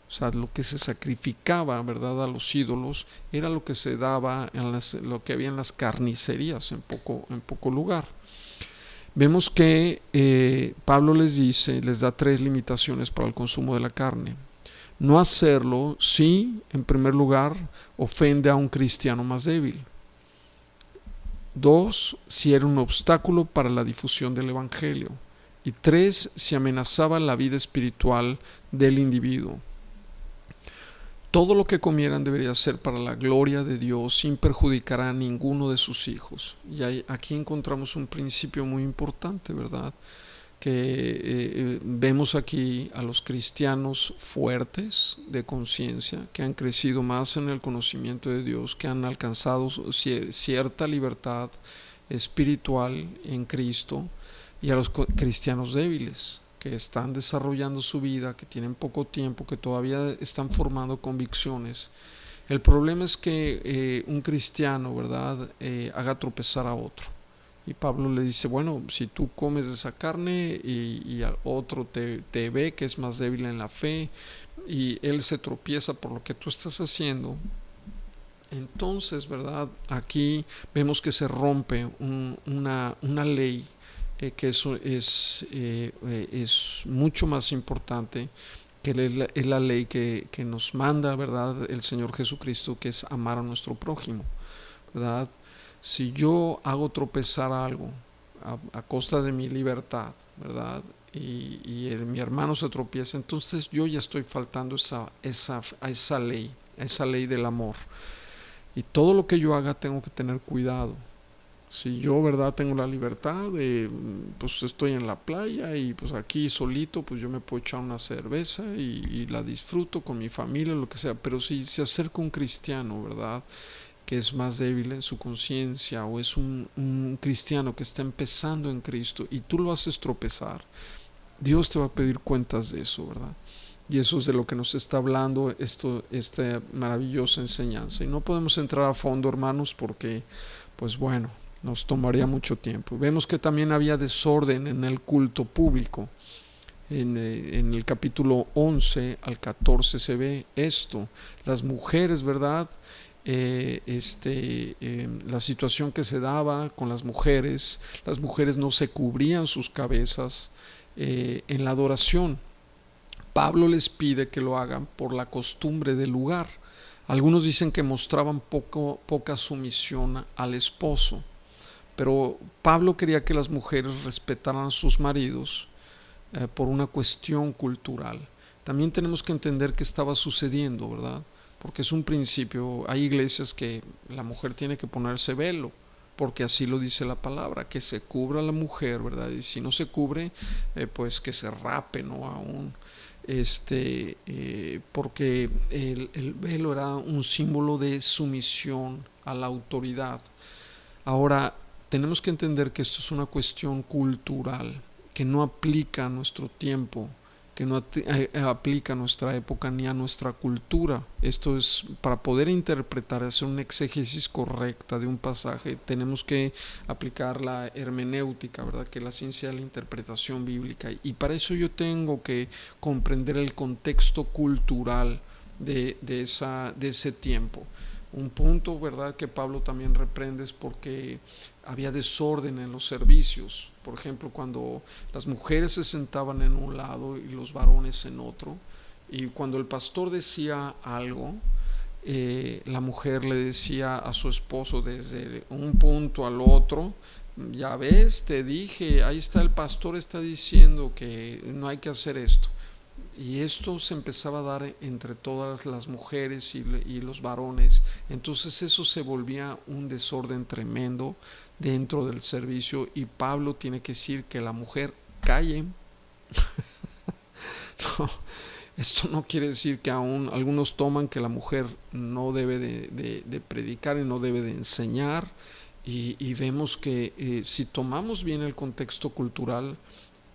O sea, lo que se sacrificaba, ¿verdad?, a los ídolos era lo que se daba lo que había en las carnicerías en poco lugar. Vemos que Pablo les da 3 limitaciones para el consumo de la carne. No hacerlo si, en primer lugar, ofende a un cristiano más débil. 2, si era un obstáculo para la difusión del Evangelio. Y 3, si amenazaba la vida espiritual del individuo. Todo lo que comieran debería ser para la gloria de Dios, sin perjudicar a ninguno de sus hijos. Y aquí encontramos un principio muy importante, ¿verdad? Que vemos aquí a los cristianos fuertes de conciencia, que han crecido más en el conocimiento de Dios, que han alcanzado cierta libertad espiritual en Cristo, y a los cristianos débiles, que están desarrollando su vida, que tienen poco tiempo, que todavía están formando convicciones. El problema es que un cristiano, ¿verdad?, haga tropezar a otro. Y Pablo le dice, bueno, si tú comes de esa carne y al otro te ve que es más débil en la fe y él se tropieza por lo que tú estás haciendo, entonces, ¿verdad?, aquí vemos que se rompe una ley, que eso es mucho más importante, que es la ley que nos manda, ¿verdad?, el Señor Jesucristo, que es amar a nuestro prójimo, ¿verdad? Si yo hago tropezar algo a costa de mi libertad, ¿verdad?, y mi hermano se tropieza, entonces yo ya estoy faltando a esa ley del amor. Y todo lo que yo haga tengo que tener cuidado. Si yo, verdad, tengo la libertad de, pues estoy en la playa y pues aquí solito, pues yo me puedo echar una cerveza y la disfruto con mi familia, lo que sea. Pero si se acerca un cristiano, ¿verdad?, que es más débil en su conciencia, o es un cristiano que está empezando en Cristo y tú lo haces tropezar, Dios te va a pedir cuentas de eso, ¿verdad? Y eso es de lo que nos está hablando esta maravillosa enseñanza. Y no podemos entrar a fondo, hermanos, porque, pues bueno, nos tomaría mucho tiempo. Vemos que también había desorden en el culto público. En el capítulo 11 al 14 se ve esto. Las mujeres, ¿verdad? La situación que se daba con las mujeres no se cubrían sus cabezas en la adoración. Pablo les pide que lo hagan por la costumbre del lugar. Algunos dicen que mostraban poca sumisión al esposo, pero Pablo quería que las mujeres respetaran a sus maridos por una cuestión cultural. También tenemos que entender qué estaba sucediendo, ¿verdad? Porque es un principio. Hay iglesias que la mujer tiene que ponerse velo, porque así lo dice la palabra, que se cubra la mujer, ¿verdad? Y si no se cubre, pues que se rape, ¿no? Aún. Porque el velo era un símbolo de sumisión a la autoridad. Ahora, tenemos que entender que esto es una cuestión cultural, que no aplica a nuestro tiempo, que no aplica a nuestra época ni a nuestra cultura. Esto es, para poder interpretar, hacer una exégesis correcta de un pasaje, tenemos que aplicar la hermenéutica, ¿verdad?, que es la ciencia de la interpretación bíblica. Y para eso yo tengo que comprender el contexto cultural de ese tiempo. Un punto, ¿verdad?, que Pablo también reprende es porque había desorden en los servicios. Por ejemplo, cuando las mujeres se sentaban en un lado y los varones en otro, y cuando el pastor decía algo, la mujer le decía a su esposo desde un punto al otro, ya ves, te dije, ahí está el pastor, está diciendo que no hay que hacer esto. Y esto se empezaba a dar entre todas las mujeres y los varones. Entonces eso se volvía un desorden tremendo dentro del servicio, y Pablo tiene que decir que la mujer calle. No, esto no quiere decir que aún algunos toman que la mujer no debe de predicar y no debe de enseñar, y vemos que si tomamos bien el contexto cultural,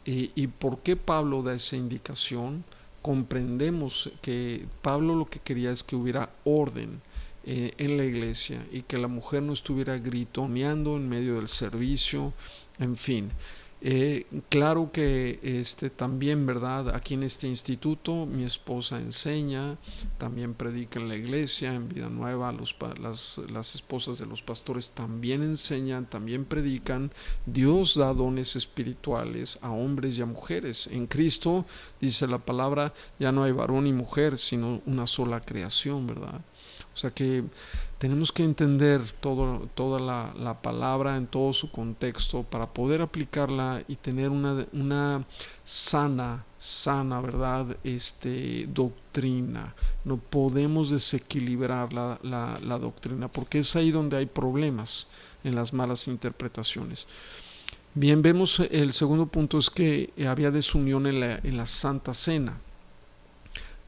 y por qué Pablo da esa indicación, comprendemos que Pablo lo que quería es que hubiera orden en la iglesia, y que la mujer no estuviera gritoneando en medio del servicio, en fin. Claro que también, ¿verdad? Aquí en este instituto mi esposa enseña, también predica en la iglesia, en Vida Nueva, las esposas de los pastores también enseñan, también predican. Dios da dones espirituales a hombres y a mujeres. En Cristo, dice la palabra, ya no hay varón y mujer, sino una sola creación, ¿verdad? O sea que tenemos que entender toda la palabra en todo su contexto para poder aplicarla y tener una sana, ¿verdad? Doctrina. No podemos desequilibrar la doctrina, porque es ahí donde hay problemas en las malas interpretaciones. Bien, vemos el segundo punto es que había desunión en la Santa Cena.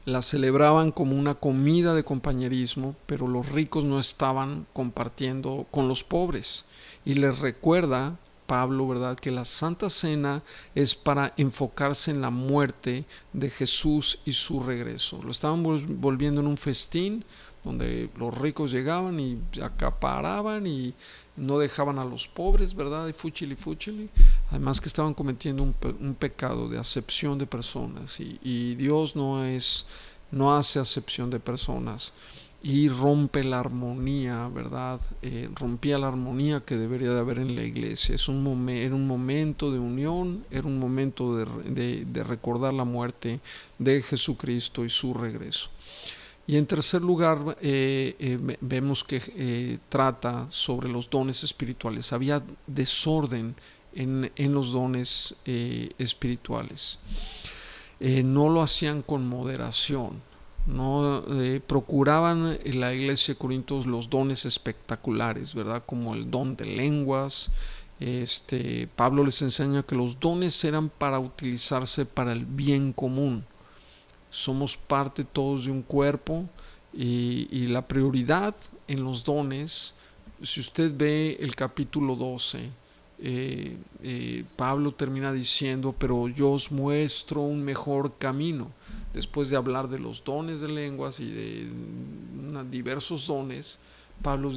La celebraban como una comida de compañerismo, pero los ricos no estaban compartiendo con los pobres. Y les recuerda Pablo, ¿verdad?, que la Santa Cena es para enfocarse en la muerte de Jesús y su regreso. Lo estaban volviendo en un festín donde los ricos llegaban y acaparaban y no dejaban a los pobres, ¿verdad? Y fúchili. Además que estaban cometiendo un pecado de acepción de personas, y Dios no hace acepción de personas, y rompe la armonía, ¿verdad? Rompía la armonía que debería de haber en la iglesia. Era un momento de unión, era un momento de recordar la muerte de Jesucristo y su regreso. Y en tercer lugar, vemos que trata sobre los dones espirituales. Había desorden en los dones espirituales. No lo hacían con moderación. No procuraban en la iglesia de Corintios los dones espectaculares, ¿verdad? Como el don de lenguas. Pablo les enseña que los dones eran para utilizarse para el bien común. Somos parte todos de un cuerpo, y la prioridad en los dones, si usted ve el capítulo 12, Pablo termina diciendo: pero yo os muestro un mejor camino. Después de hablar de los dones de lenguas y de diversos dones, Pablo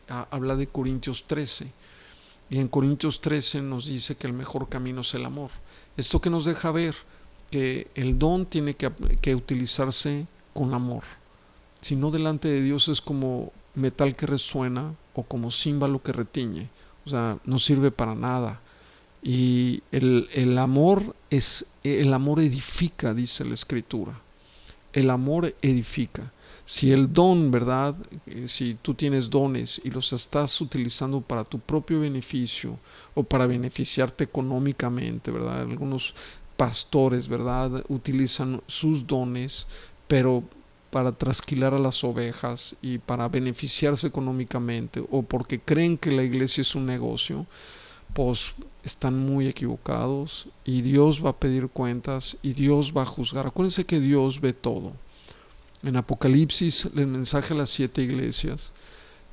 habla de Corintios 13, y en Corintios 13 nos dice que el mejor camino es el amor. Esto que nos deja ver que el don tiene que utilizarse con amor. Si no, delante de Dios es como metal que resuena o como címbalo que retiñe. O sea, no sirve para nada. Y el amor edifica, dice la Escritura. El amor edifica. Si el don, ¿verdad? Si tú tienes dones y los estás utilizando para tu propio beneficio o para beneficiarte económicamente, ¿verdad? Algunos pastores, ¿verdad?, utilizan sus dones, pero para trasquilar a las ovejas y para beneficiarse económicamente, o porque creen que la iglesia es un negocio, pues están muy equivocados, y Dios va a pedir cuentas y Dios va a juzgar. Acuérdense que Dios ve todo. En Apocalipsis, el mensaje a las 7 iglesias,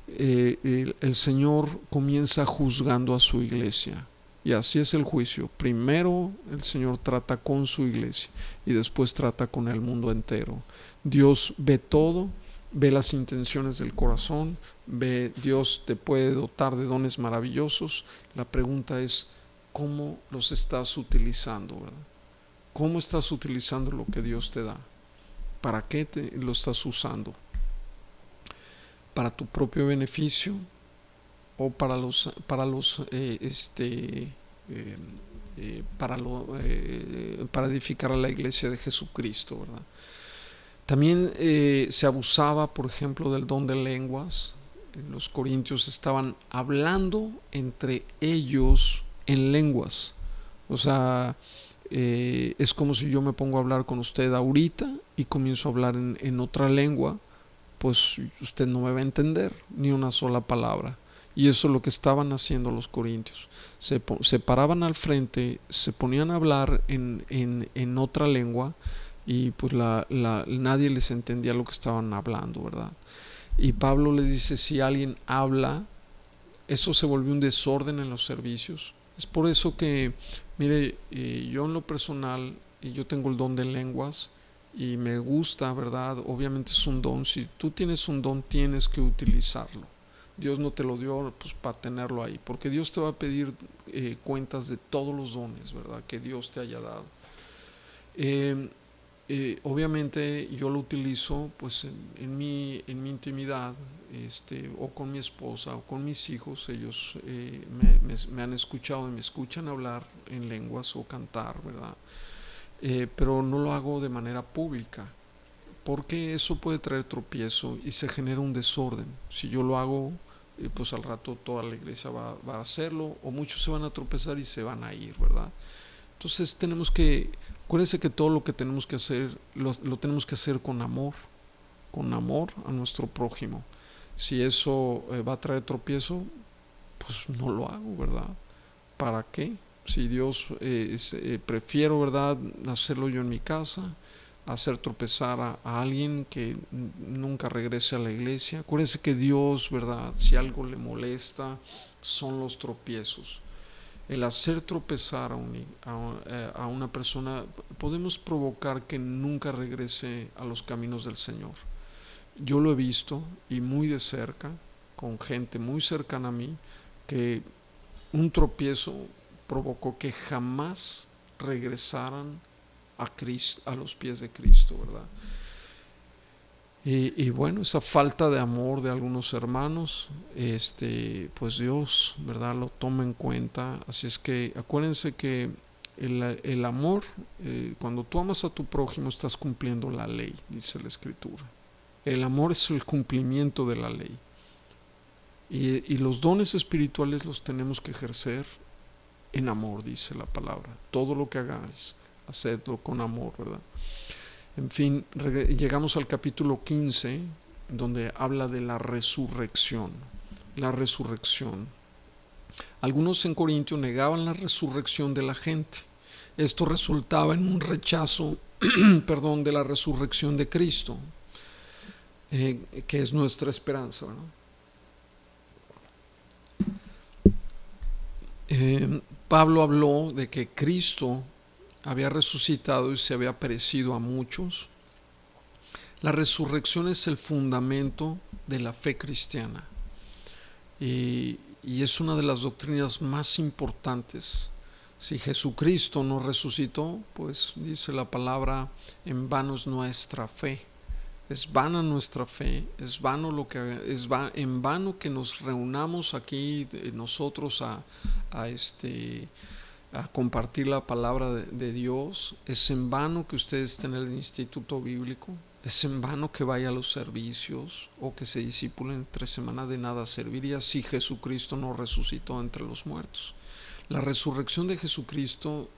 el Señor comienza juzgando a su iglesia. Y así es el juicio. Primero el Señor trata con su iglesia y después trata con el mundo entero. Dios ve todo, ve las intenciones del corazón, Dios te puede dotar de dones maravillosos. La pregunta es: ¿cómo los estás utilizando, ¿verdad? ¿Cómo estás utilizando lo que Dios te da? ¿Para qué lo estás usando? ¿Para tu propio beneficio o para edificar a la iglesia de Jesucristo, ¿verdad? También se abusaba, por ejemplo, del don de lenguas. Los corintios estaban hablando entre ellos en lenguas. O sea, es como si yo me pongo a hablar con usted ahorita y comienzo a hablar en otra lengua, pues usted no me va a entender ni una sola palabra. Y eso es lo que estaban haciendo los corintios. Se paraban al frente, se ponían a hablar en otra lengua, y pues nadie les entendía lo que estaban hablando, ¿verdad? Y Pablo les dice: si alguien habla, eso se volvió un desorden en los servicios. Es por eso que, mire, yo en lo personal, yo tengo el don de lenguas, y me gusta, ¿verdad? Obviamente es un don. Si tú tienes un don, tienes que utilizarlo. Dios no te lo dio pues para tenerlo ahí, porque Dios te va a pedir cuentas de todos los dones, ¿verdad? Que Dios te haya dado. Eh, Obviamente yo lo utilizo pues en mi intimidad, o con mi esposa o con mis hijos. Ellos me han escuchado y me escuchan hablar en lenguas o cantar, ¿verdad? Pero no lo hago de manera pública, porque eso puede traer tropiezo y se genera un desorden. Si yo lo hago, pues al rato toda la iglesia va a hacerlo, o muchos se van a tropezar y se van a ir, ¿verdad? Entonces acuérdense que todo lo que tenemos que hacer, lo tenemos que hacer con amor a nuestro prójimo. Si eso va a traer tropiezo, pues no lo hago, ¿verdad? ¿Para qué? Si Dios, prefiero, ¿verdad?, hacerlo yo en mi casa, hacer tropezar a alguien que nunca regrese a la iglesia. Acuérdense que Dios, ¿verdad?, si algo le molesta, son los tropiezos. El hacer tropezar a una persona, podemos provocar que nunca regrese a los caminos del Señor. Yo lo he visto, y muy de cerca, con gente muy cercana a mí, que un tropiezo provocó que jamás regresaran a los pies de Cristo, ¿verdad? Y bueno, esa falta de amor de algunos hermanos, pues Dios, ¿verdad?, lo toma en cuenta. Así es que acuérdense que el amor, cuando tú amas a tu prójimo, estás cumpliendo la ley, dice la Escritura. El amor es el cumplimiento de la ley. Y los dones espirituales los tenemos que ejercer en amor, dice la palabra. Todo lo que hagáis, hacedlo con amor, ¿verdad? En fin, llegamos al capítulo 15, donde habla de la resurrección. La resurrección. Algunos en Corintio negaban la resurrección de la gente. Esto resultaba en un rechazo, perdón, de la resurrección de Cristo, que es nuestra esperanza, ¿no? Pablo habló de que Cristo había resucitado y se había aparecido a muchos. La resurrección es el fundamento de la fe cristiana, y es una de las doctrinas más importantes. Si Jesucristo no resucitó, pues dice la palabra, en vano es nuestra fe. Es vana nuestra fe, es vano en vano que nos reunamos aquí nosotros a compartir la palabra de Dios. Es en vano que usted esté en el instituto bíblico. Es en vano que vaya a los servicios o que se discipule entre semana. De nada serviría si Jesucristo no resucitó entre los muertos. La resurrección de Jesucristo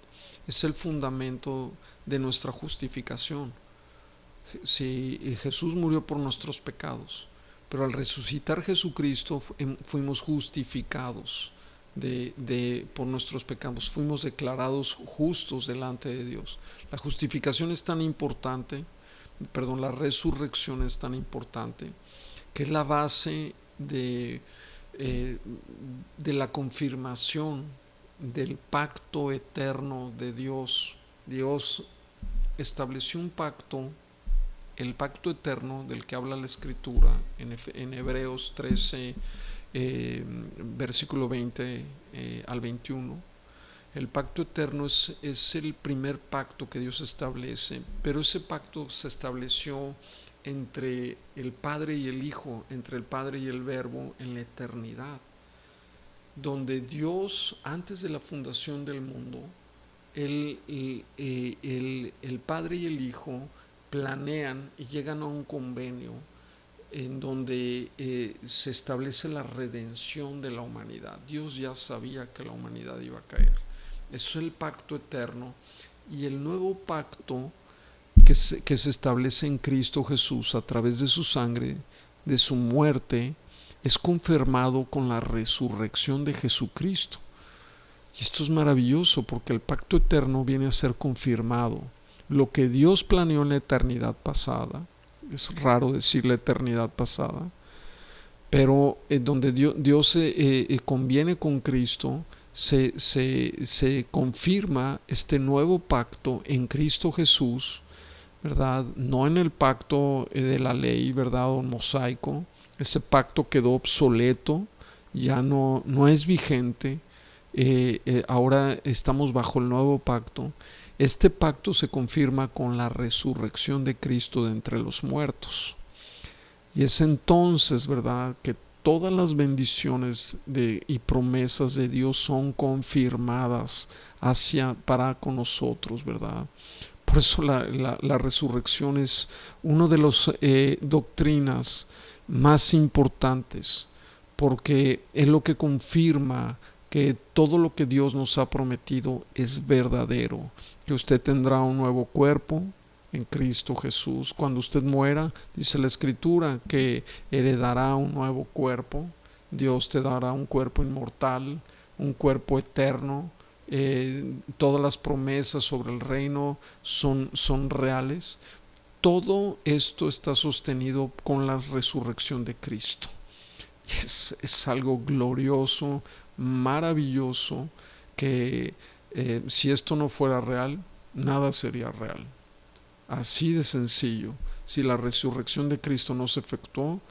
es el fundamento de nuestra justificación. Si Jesús murió por nuestros pecados, pero al resucitar Jesucristo fuimos justificados por nuestros pecados, fuimos declarados justos delante de Dios. La justificación es tan importante, la resurrección es tan importante, que es la base de la confirmación del pacto eterno de Dios. Dios estableció un pacto, el pacto eterno del que habla la Escritura en Hebreos 13, versículo 20 al 21. El pacto eterno es el primer pacto que Dios establece, pero ese pacto se estableció entre el Padre y el Hijo, entre el Padre y el Verbo en la eternidad, donde Dios, antes de la fundación del mundo, el Padre y el Hijo planean y llegan a un convenio en donde se establece la redención de la humanidad. Dios ya sabía que la humanidad iba a caer. Eso es el pacto eterno. Y el nuevo pacto que se establece en Cristo Jesús a través de su sangre, de su muerte, es confirmado con la resurrección de Jesucristo. Y esto es maravilloso, porque el pacto eterno viene a ser confirmado. Lo que Dios planeó en la eternidad pasada, es raro decir la eternidad pasada, pero donde Dios conviene con Cristo, se confirma este nuevo pacto en Cristo Jesús, ¿verdad? No en el pacto de la ley, ¿verdad? O mosaico. Ese pacto quedó obsoleto, ya no es vigente. Ahora estamos bajo el nuevo pacto. Este pacto se confirma con la resurrección de Cristo de entre los muertos. Y es entonces, ¿verdad?, que todas las bendiciones y promesas de Dios son confirmadas para con nosotros, ¿verdad? Por eso la resurrección es una de las doctrinas más importantes, porque es lo que confirma que todo lo que Dios nos ha prometido es verdadero, que usted tendrá un nuevo cuerpo en Cristo Jesús. Cuando usted muera, dice la Escritura, que heredará un nuevo cuerpo. Dios te dará un cuerpo inmortal, un cuerpo eterno. Todas las promesas sobre el reino son reales. Todo esto está sostenido con la resurrección de Cristo. Es algo glorioso, maravilloso, que si esto no fuera real, nada sería real. Así de sencillo. Si la resurrección de Cristo no se efectuó,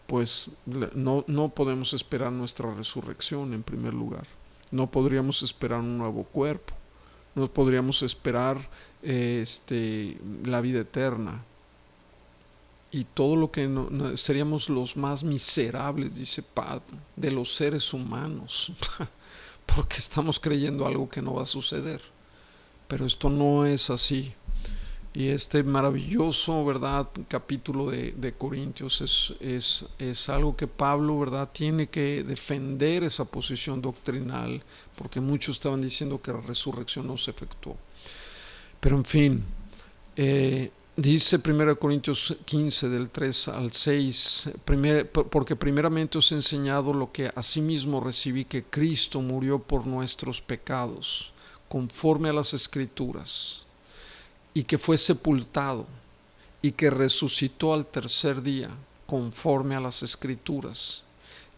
pues no podemos esperar nuestra resurrección en primer lugar. No podríamos esperar un nuevo cuerpo. No podríamos esperar la vida eterna. Y todo lo que seríamos los más miserables, dice Pablo, de los seres humanos, porque estamos creyendo algo que no va a suceder. Pero esto no es así. Y este maravilloso, ¿verdad?, capítulo de Corintios es algo que Pablo, ¿verdad?, tiene que defender esa posición doctrinal, porque muchos estaban diciendo que la resurrección no se efectuó. Pero en fin, dice 1 Corintios 15 del 3 al 6, porque primeramente os he enseñado lo que asimismo recibí, que Cristo murió por nuestros pecados, conforme a las Escrituras, y que fue sepultado, y que resucitó al tercer día, conforme a las Escrituras,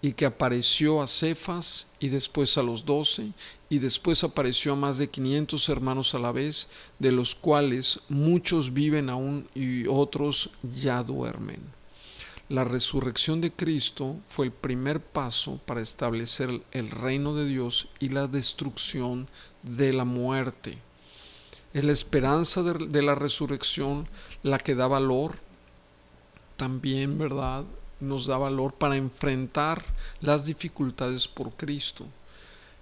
y que apareció a Cefas, y después a los 12, y después apareció a más de 500 hermanos a la vez, de los cuales muchos viven aún y otros ya duermen. La resurrección de Cristo fue el primer paso para establecer el reino de Dios y la destrucción de la muerte. Es la esperanza de la resurrección la que da valor también, ¿verdad? Nos da valor para enfrentar las dificultades por Cristo.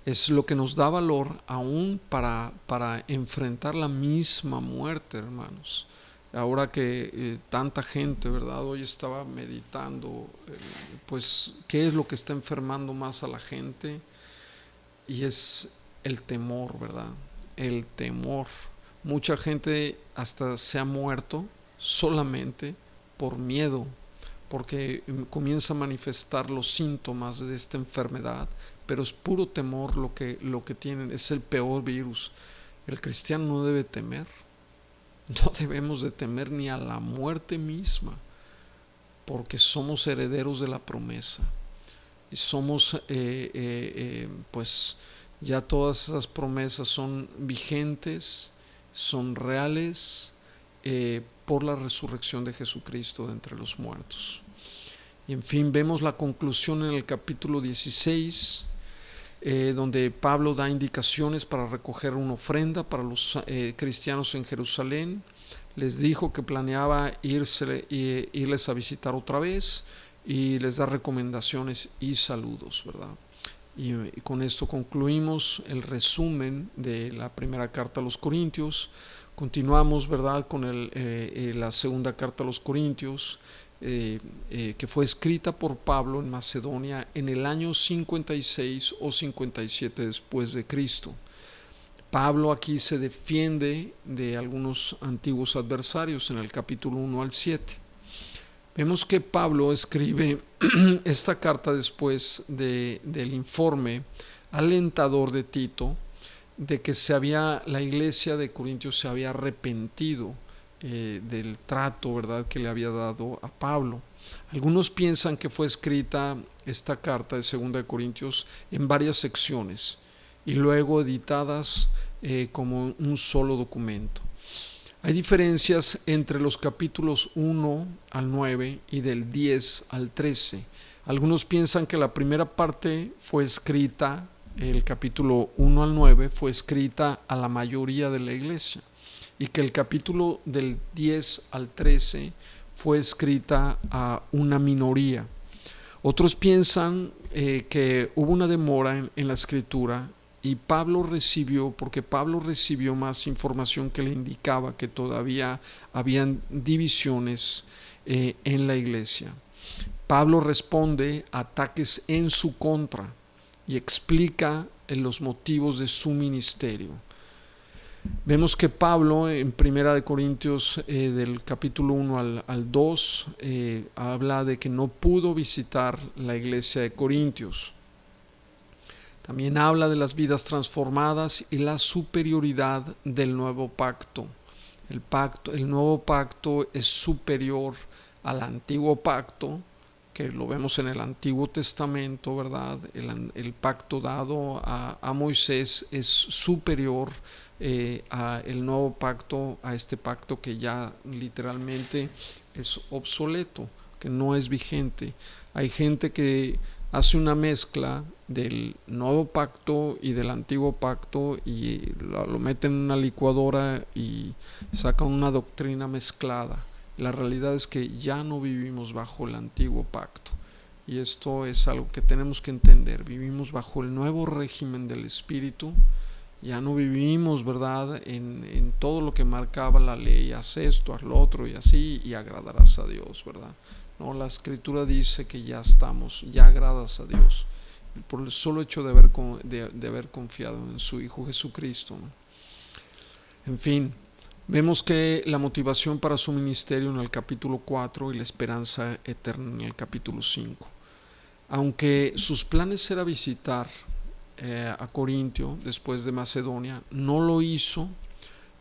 Es lo que nos da valor aún para enfrentar la misma muerte, hermanos. Ahora que tanta gente, ¿verdad? Hoy estaba meditando, pues, ¿qué es lo que está enfermando más a la gente? Y es el temor, ¿verdad? El temor. Mucha gente hasta se ha muerto solamente por miedo, porque comienza a manifestar los síntomas de esta enfermedad, pero es puro temor lo que tienen, es el peor virus. El cristiano no debe temer, no debemos de temer ni a la muerte misma, porque somos herederos de la promesa, y somos, pues ya todas esas promesas son vigentes, son reales, por la resurrección de Jesucristo de entre los muertos. Y en fin, vemos la conclusión en el capítulo 16, donde Pablo da indicaciones para recoger una ofrenda para los cristianos en Jerusalén. Les dijo que planeaba irles a visitar otra vez, y les da recomendaciones y saludos, ¿verdad? Y con esto concluimos el resumen de la primera carta a los Corintios. Continuamos, ¿verdad?, con la segunda carta a los Corintios, que fue escrita por Pablo en Macedonia en el año 56 o 57 después de Cristo. Pablo aquí se defiende de algunos antiguos adversarios en el capítulo 1 al 7. Vemos que Pablo escribe esta carta después del informe alentador de Tito, de que la iglesia de Corintios se había arrepentido del trato, ¿verdad?, que le había dado a Pablo. Algunos piensan que fue escrita esta carta de 2 de Corintios en varias secciones y luego editadas como un solo documento. Hay diferencias entre los capítulos 1 al 9 y del 10 al 13. Algunos piensan que la primera parte fue escrita, el capítulo 1 al 9 fue escrita a la mayoría de la iglesia y que el capítulo del 10 al 13 fue escrita a una minoría. Otros piensan que hubo una demora en la escritura y porque Pablo recibió más información que le indicaba que todavía habían divisiones en la iglesia. Pablo responde a ataques en su contra y explica los motivos de su ministerio. Vemos que Pablo en Primera de Corintios del capítulo 1 al 2 habla de que no pudo visitar la iglesia de Corintios. También habla de las vidas transformadas y la superioridad del nuevo pacto. El nuevo pacto es superior al antiguo pacto, que lo vemos en el Antiguo Testamento, ¿verdad? El pacto dado a Moisés es superior a el nuevo pacto, a este pacto que ya literalmente es obsoleto, que no es vigente. Hay gente que hace una mezcla del nuevo pacto y del antiguo pacto y lo meten en una licuadora y sacan una doctrina mezclada. La realidad es que ya no vivimos bajo el antiguo pacto y esto es algo que tenemos que entender. Vivimos bajo el nuevo régimen del Espíritu. Ya no vivimos, ¿verdad?, en todo lo que marcaba la ley, haz esto, haz lo otro y así, y agradarás a Dios, ¿verdad? No, la Escritura dice que ya agradas a Dios, por el solo hecho de haber confiado en su Hijo Jesucristo, ¿no? En fin, vemos que la motivación para su ministerio en el capítulo 4 y la esperanza eterna en el capítulo 5. Aunque sus planes era visitar a Corintio después de Macedonia, no lo hizo,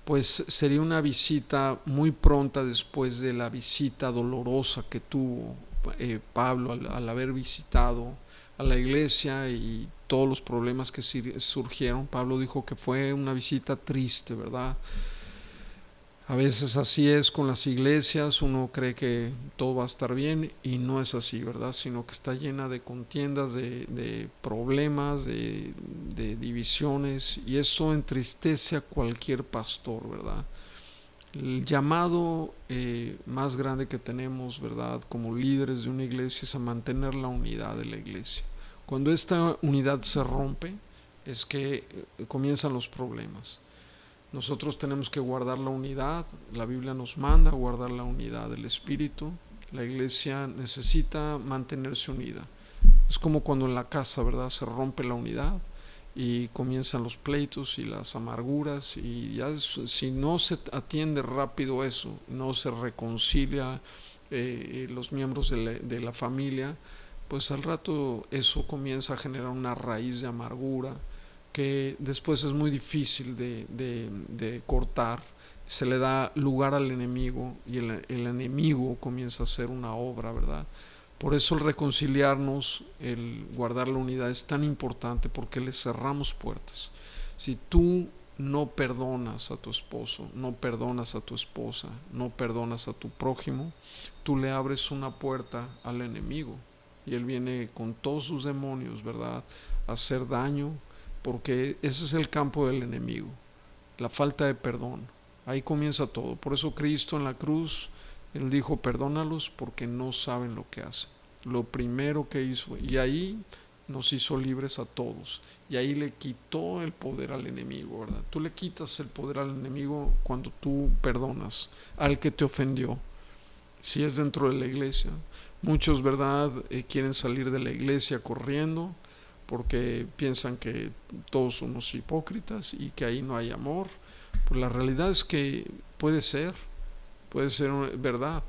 pues sería una visita muy pronta después de la visita dolorosa que tuvo Pablo al haber visitado a la iglesia y todos los problemas que surgieron. Pablo dijo que fue una visita triste, ¿verdad? A veces así es con las iglesias, uno cree que todo va a estar bien y no es así, ¿verdad? Sino que está llena de contiendas, de problemas, de divisiones, y eso entristece a cualquier pastor, ¿verdad? El llamado más grande que tenemos, ¿verdad?, como líderes de una iglesia es a mantener la unidad de la iglesia. Cuando esta unidad se rompe, es que comienzan los problemas. Nosotros tenemos que guardar la unidad, la Biblia nos manda a guardar la unidad del Espíritu, la iglesia necesita mantenerse unida. Es como cuando en la casa, ¿verdad?, se rompe la unidad y comienzan los pleitos y las amarguras y ya si no se atiende rápido eso, no se reconcilia los miembros de la familia, pues al rato eso comienza a generar una raíz de amargura que después es muy difícil de cortar. Se le da lugar al enemigo y el enemigo comienza a hacer una obra, ¿verdad? Por eso el reconciliarnos, el guardar la unidad es tan importante, porque le cerramos puertas. Si tú no perdonas a tu esposo, no perdonas a tu esposa, no perdonas a tu prójimo, tú le abres una puerta al enemigo y él viene con todos sus demonios, ¿verdad?, a hacer daño, porque ese es el campo del enemigo, la falta de perdón. Ahí comienza todo. Por eso Cristo en la cruz, Él dijo, perdónalos porque no saben lo que hacen. Lo primero que hizo, y ahí nos hizo libres a todos, y ahí le quitó el poder al enemigo, ¿verdad? Tú le quitas el poder al enemigo cuando tú perdonas al que te ofendió. Si es dentro de la iglesia, muchos, ¿verdad?, quieren salir de la iglesia corriendo, porque piensan que todos somos hipócritas y que ahí no hay amor. Pues la realidad es que puede ser verdad,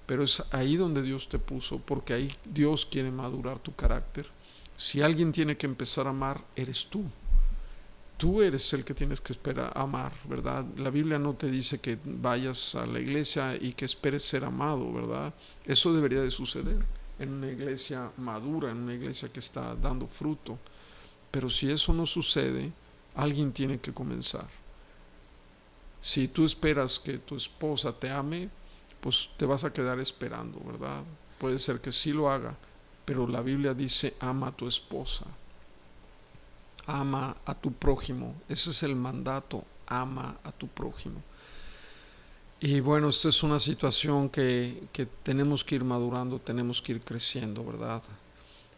pero es ahí donde Dios te puso, porque ahí Dios quiere madurar tu carácter. Si alguien tiene que empezar a amar, eres tú. Tú eres el que tienes que esperar amar, ¿verdad? La Biblia no te dice que vayas a la iglesia y que esperes ser amado, ¿verdad? Eso debería de suceder en una iglesia madura, en una iglesia que está dando fruto. Pero si eso no sucede, alguien tiene que comenzar. Si tú esperas que tu esposa te ame, pues te vas a quedar esperando, ¿verdad? Puede ser que sí lo haga, pero la Biblia dice ama a tu esposa, ama a tu prójimo. Ese es el mandato, ama a tu prójimo. Y bueno, esta es una situación que tenemos que ir madurando, tenemos que ir creciendo, ¿verdad?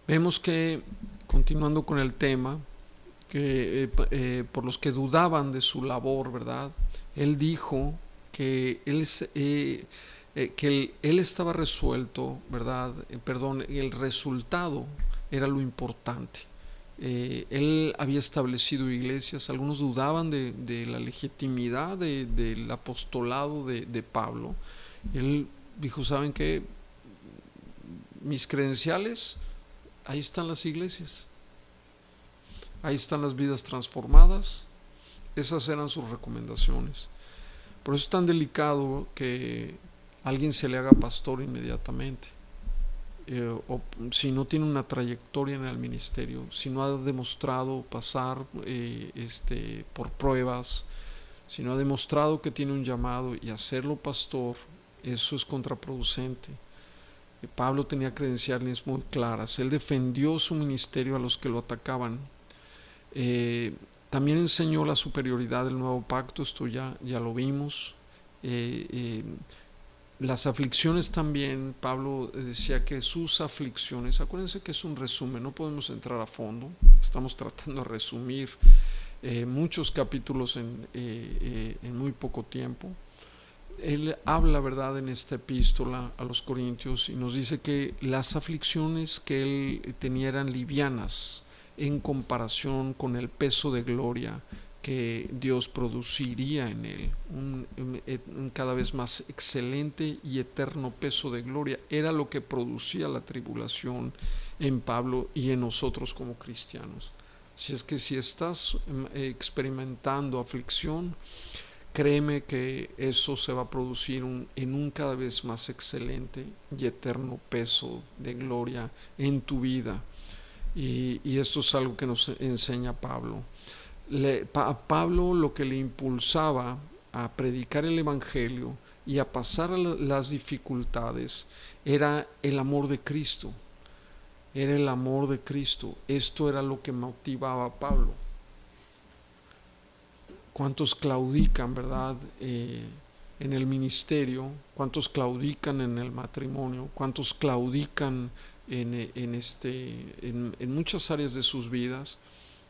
Vemos que, continuando con el tema, que por los que dudaban de su labor, ¿verdad? Él dijo que él estaba resuelto, ¿verdad? Perdón, el resultado era lo importante. Él había establecido iglesias, algunos dudaban de la legitimidad del apostolado de Pablo. Él dijo, ¿saben qué? Mis credenciales, ahí están las iglesias, ahí están las vidas transformadas, esas eran sus recomendaciones. Por eso es tan delicado que alguien se le haga pastor inmediatamente. O si no tiene una trayectoria en el ministerio, si no ha demostrado pasar por pruebas, si no ha demostrado que tiene un llamado y hacerlo pastor, eso es contraproducente. Pablo tenía credenciales muy claras, él defendió su ministerio a los que lo atacaban. También enseñó la superioridad del nuevo pacto, esto ya lo vimos. Las aflicciones también, Pablo decía que sus aflicciones, acuérdense que es un resumen, no podemos entrar a fondo, estamos tratando de resumir muchos capítulos en muy poco tiempo. Él habla, ¿verdad?, en esta epístola a los Corintios y nos dice que las aflicciones que él tenía eran livianas en comparación con el peso de gloria que Dios produciría en él, un cada vez más excelente y eterno peso de gloria. Era lo que producía la tribulación en Pablo y en nosotros como cristianos. Si es que si estás experimentando aflicción, créeme que eso se va a producir en un cada vez más excelente y eterno peso de gloria en tu vida. Y esto es algo que nos enseña Pablo. A Pablo lo que le impulsaba a predicar el Evangelio y a pasar a las dificultades era el amor de Cristo. Era el amor de Cristo. Esto era lo que motivaba a Pablo. ¿Cuántos claudican, verdad? En el ministerio, cuántos claudican en el matrimonio, cuántos claudican en muchas áreas de sus vidas.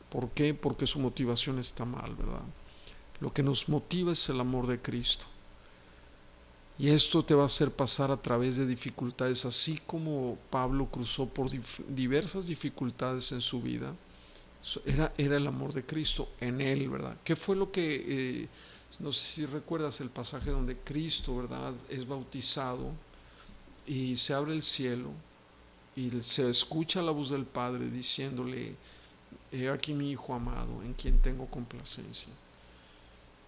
¿Por qué? Porque su motivación está mal, ¿verdad? Lo que nos motiva es el amor de Cristo. Y esto te va a hacer pasar a través de dificultades, así como Pablo cruzó por diversas dificultades en su vida. Era el amor de Cristo en él, ¿verdad? ¿Qué fue lo que, no sé si recuerdas el pasaje donde Cristo, ¿verdad?, es bautizado y se abre el cielo y se escucha la voz del Padre diciéndole, he aquí mi Hijo amado, en quien tengo complacencia.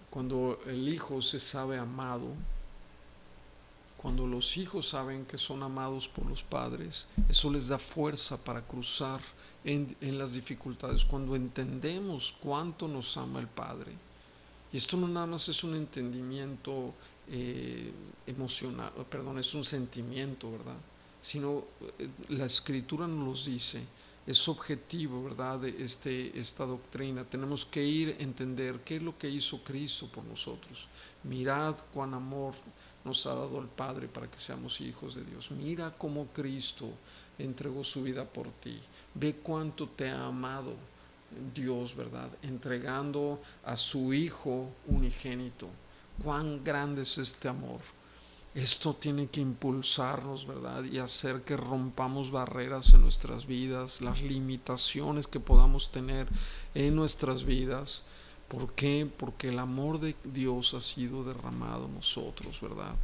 Cuando el Hijo se sabe amado, cuando los hijos saben que son amados por los padres, eso les da fuerza para cruzar en las dificultades. Cuando entendemos cuánto nos ama el Padre, y esto no nada más es un entendimiento emocional, perdón, es un sentimiento, ¿verdad? Sino la Escritura nos los dice, es objetivo, ¿verdad?, esta doctrina. Tenemos que ir a entender qué es lo que hizo Cristo por nosotros. Mirad cuán amor nos ha dado el Padre para que seamos hijos de Dios. Mira cómo Cristo entregó su vida por ti. Ve cuánto te ha amado Dios, ¿verdad?, entregando a su Hijo unigénito. Cuán grande es este amor. Esto tiene que impulsarnos, ¿verdad?, y hacer que rompamos barreras en nuestras vidas, las limitaciones que podamos tener en nuestras vidas. ¿Por qué? Porque el amor de Dios ha sido derramado en nosotros, ¿verdad?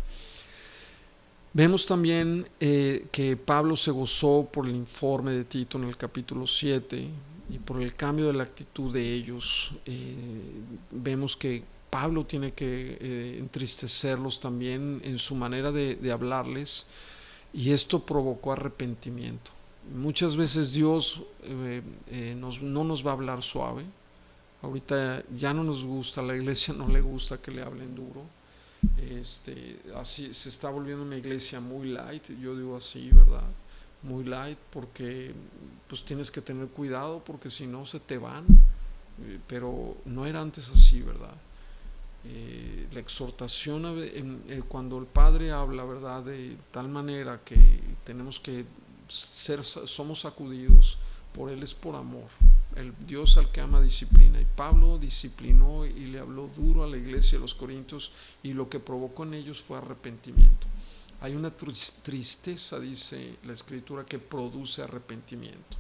Vemos también que Pablo se gozó por el informe de Tito en el capítulo 7 y por el cambio de la actitud de ellos. Vemos que Pablo tiene que entristecerlos también en su manera de hablarles, y esto provocó arrepentimiento. Muchas veces Dios no nos va a hablar suave. Ahorita ya no nos gusta, a la iglesia no le gusta que le hablen duro. Así se está volviendo una iglesia muy light, yo digo así, ¿verdad? Muy light porque pues tienes que tener cuidado porque si no se te van, pero no era antes así, ¿verdad? La exhortación cuando el Padre habla, ¿verdad? De tal manera que tenemos que somos sacudidos por Él, es por amor. El Dios al que ama disciplina, y Pablo disciplinó y le habló duro a la iglesia de los Corintios, y lo que provocó en ellos fue arrepentimiento. Hay una tristeza, dice la Escritura, que produce arrepentimiento.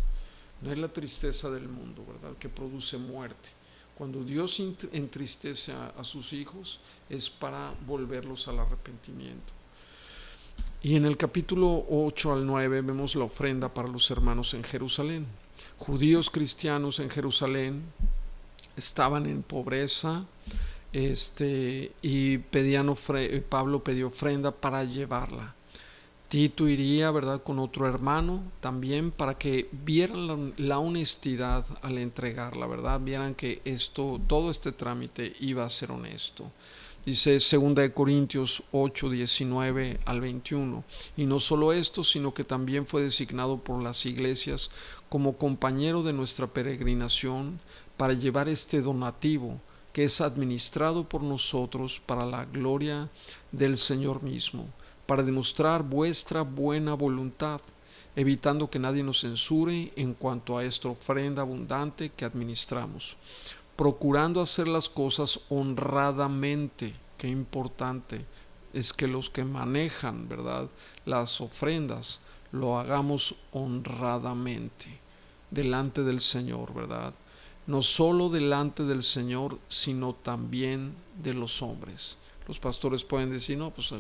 No es la tristeza del mundo, ¿verdad?, que produce muerte. Cuando Dios entristece a sus hijos es para volverlos al arrepentimiento. Y en el capítulo 8 al 9 vemos la ofrenda para los hermanos en Jerusalén. Judíos cristianos en Jerusalén estaban en pobreza, y Pablo pidió ofrenda para llevarla. Tito iría, ¿verdad?, con otro hermano también para que vieran la honestidad al entregarla, ¿verdad? Vieran que todo este trámite iba a ser honesto. Dice 2 Corintios 8, 19 al 21. Y no solo esto, sino que también fue designado por las iglesias como compañero de nuestra peregrinación para llevar este donativo que es administrado por nosotros para la gloria del Señor mismo, para demostrar vuestra buena voluntad, evitando que nadie nos censure en cuanto a esta ofrenda abundante que administramos, procurando hacer las cosas honradamente. Qué importante es que los que manejan, ¿verdad?, las ofrendas, lo hagamos honradamente delante del Señor, ¿verdad? No solo delante del Señor, sino también de los hombres. Los pastores pueden decir, no, pues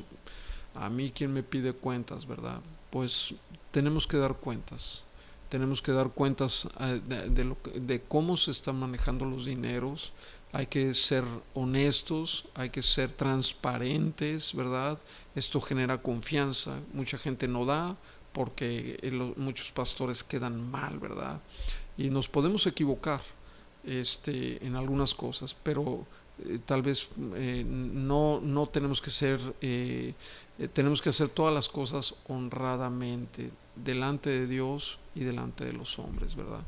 a mí quién me pide cuentas, ¿verdad? Pues tenemos que dar cuentas. Tenemos que dar cuentas de cómo se están manejando los dineros. Hay que ser honestos, hay que ser transparentes, ¿verdad? Esto genera confianza. Mucha gente no da porque muchos pastores quedan mal, ¿verdad? Y nos podemos equivocar en algunas cosas, pero tal vez no tenemos que ser, tenemos que hacer todas las cosas honradamente delante de Dios y delante de los hombres, ¿verdad?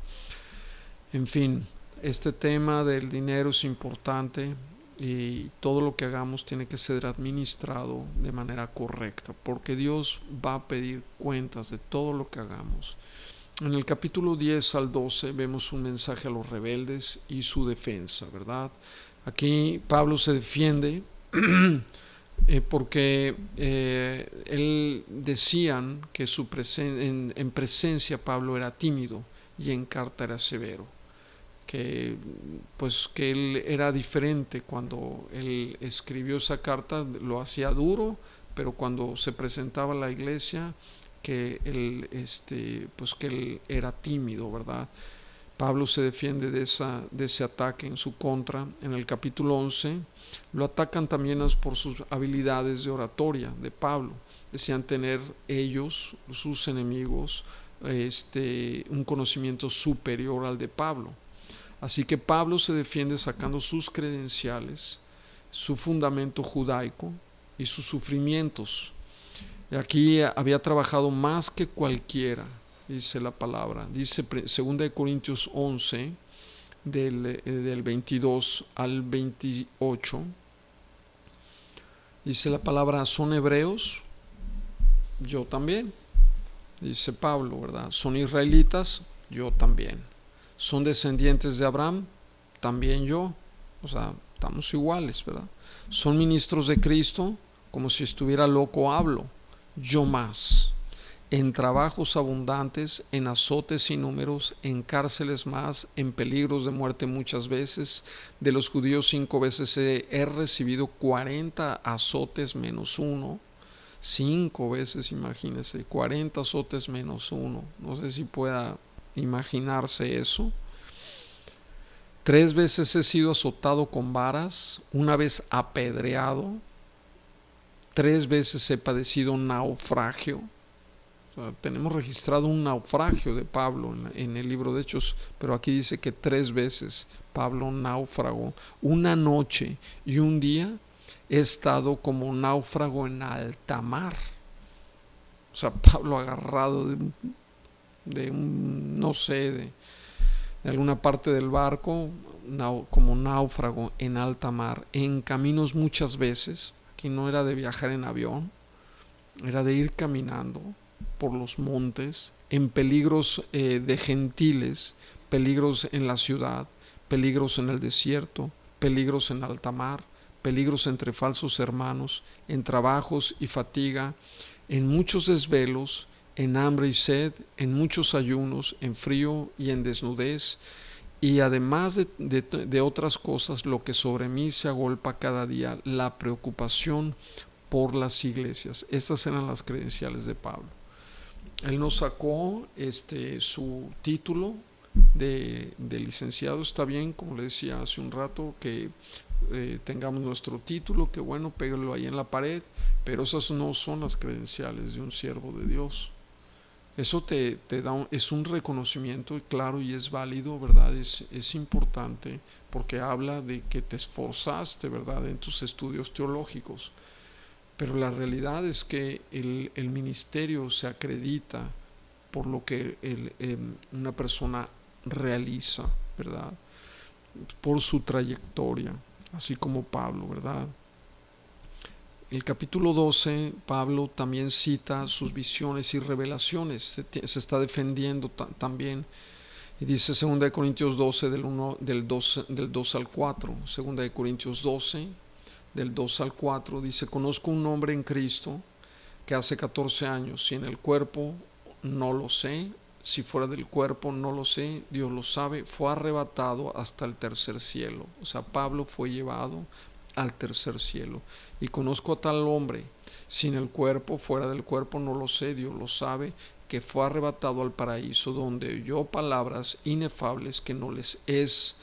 En fin, este tema del dinero es importante y todo lo que hagamos tiene que ser administrado de manera correcta, porque Dios va a pedir cuentas de todo lo que hagamos. En el capítulo 10 al 12 vemos un mensaje a los rebeldes y su defensa, ¿verdad? Aquí Pablo se defiende porque él decían que en presencia Pablo era tímido y en carta era severo, que él era diferente. Cuando él escribió esa carta lo hacía duro, pero cuando se presentaba a la iglesia que él era tímido, ¿verdad? Pablo se defiende de ese ataque en su contra. En el capítulo 11 lo atacan también por sus habilidades de oratoria de Pablo. Decían tener ellos, sus enemigos, un conocimiento superior al de Pablo. Así que Pablo se defiende sacando sus credenciales, su fundamento judaico y sus sufrimientos. Aquí había trabajado más que cualquiera, dice la palabra. Dice 2 Corintios 11, del 22 al 28. Dice la palabra, ¿son hebreos? Yo también. Dice Pablo, ¿verdad? ¿Son israelitas? Yo también. ¿Son descendientes de Abraham? También yo. O sea, estamos iguales, ¿verdad? ¿Son ministros de Cristo? Como si estuviera loco hablo. Yo más. En trabajos abundantes, en azotes inúmeros, en cárceles más, en peligros de muerte muchas veces. De los judíos 5 veces he recibido 40 azotes menos uno. 5 veces, imagínense, 40 azotes menos uno. No sé si pueda imaginarse eso. 3 veces he sido azotado con varas, una vez apedreado. 3 veces he padecido naufragio. O sea, tenemos registrado un naufragio de Pablo en el libro de Hechos, pero aquí dice que 3 veces Pablo náufrago. Una noche y un día he estado como náufrago en alta mar. O sea, Pablo agarrado no sé, de alguna parte del barco, como náufrago en alta mar, en caminos muchas veces. Aquí no era de viajar en avión, era de ir caminando por los montes, en peligros de gentiles, peligros en la ciudad, peligros en el desierto, peligros en alta mar, peligros entre falsos hermanos, en trabajos y fatiga, en muchos desvelos, en hambre y sed, en muchos ayunos, en frío y en desnudez, y además de otras cosas, lo que sobre mí se agolpa cada día, la preocupación por las iglesias. Estas eran las credenciales de Pablo. Él nos sacó su título de licenciado. Está bien, como le decía hace un rato, que tengamos nuestro título, que bueno, pégalo ahí en la pared, pero esas no son las credenciales de un siervo de Dios. Eso te da es un reconocimiento, claro, y es válido, ¿verdad? Es importante porque habla de que te esforzaste, ¿verdad?, en tus estudios teológicos. Pero la realidad es que el ministerio se acredita por lo que una persona realiza, ¿verdad? Por su trayectoria, así como Pablo, ¿verdad? El capítulo 12, Pablo también cita sus visiones y revelaciones, se está defendiendo también, y dice 2 Corintios 12 del 2 al 4, 2 Corintios 12 del 2 al 4, dice: conozco un hombre en Cristo que hace 14 años, si en el cuerpo no lo sé, si fuera del cuerpo no lo sé, Dios lo sabe, fue arrebatado hasta el tercer cielo. O sea, Pablo fue llevado al tercer cielo. Y conozco a tal hombre, sin el cuerpo, fuera del cuerpo no lo sé, Dios lo sabe, que fue arrebatado al paraíso, donde oyó palabras inefables que no les es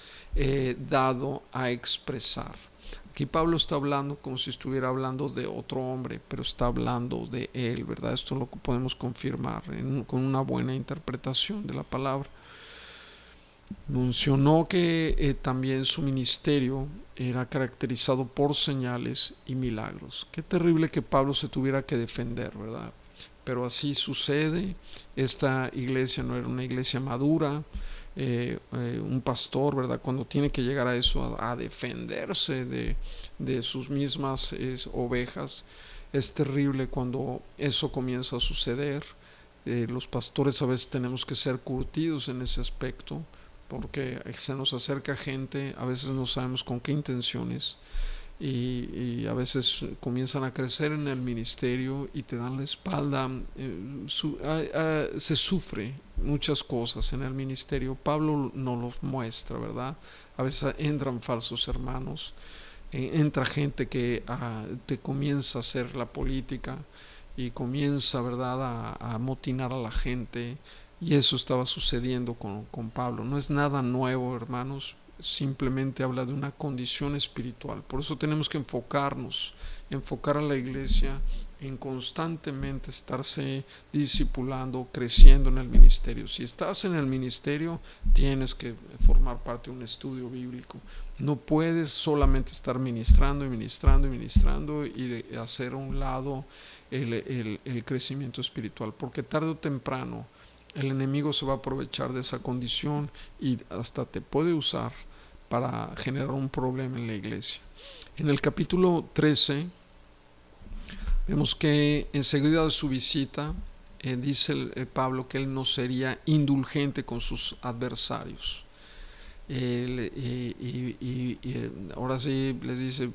dado a expresar. Aquí Pablo está hablando como si estuviera hablando de otro hombre, pero está hablando de él, ¿verdad? Esto lo podemos confirmar con una buena interpretación de la palabra. Mencionó que también su ministerio era caracterizado por señales y milagros. Qué terrible que Pablo se tuviera que defender, ¿verdad? Pero así sucede. Esta iglesia no era una iglesia madura. Un pastor, ¿verdad?, cuando tiene que llegar a eso, a defenderse de sus mismas ovejas, es terrible cuando eso comienza a suceder. Los pastores a veces tenemos que ser curtidos en ese aspecto, porque se nos acerca gente, a veces no sabemos con qué intenciones, y a veces comienzan a crecer en el ministerio y te dan la espalda. Se sufre muchas cosas en el ministerio. Pablo nos lo muestra, ¿verdad? A veces entran falsos hermanos, entra gente que te comienza a hacer la política y comienza, ¿verdad?, a amotinar a la gente, y eso estaba sucediendo con Pablo. No es nada nuevo, hermanos, simplemente habla de una condición espiritual. Por eso tenemos que enfocar a la iglesia en constantemente estarse discipulando, creciendo en el ministerio. Si estás en el ministerio, tienes que formar parte de un estudio bíblico. No puedes solamente estar ministrando y de hacer a un lado el crecimiento espiritual, porque tarde o temprano el enemigo se va a aprovechar de esa condición y hasta te puede usar para generar un problema en la iglesia. En el capítulo 13 vemos que enseguida de su visita dice Pablo que él no sería indulgente con sus adversarios. Ahora sí les dice,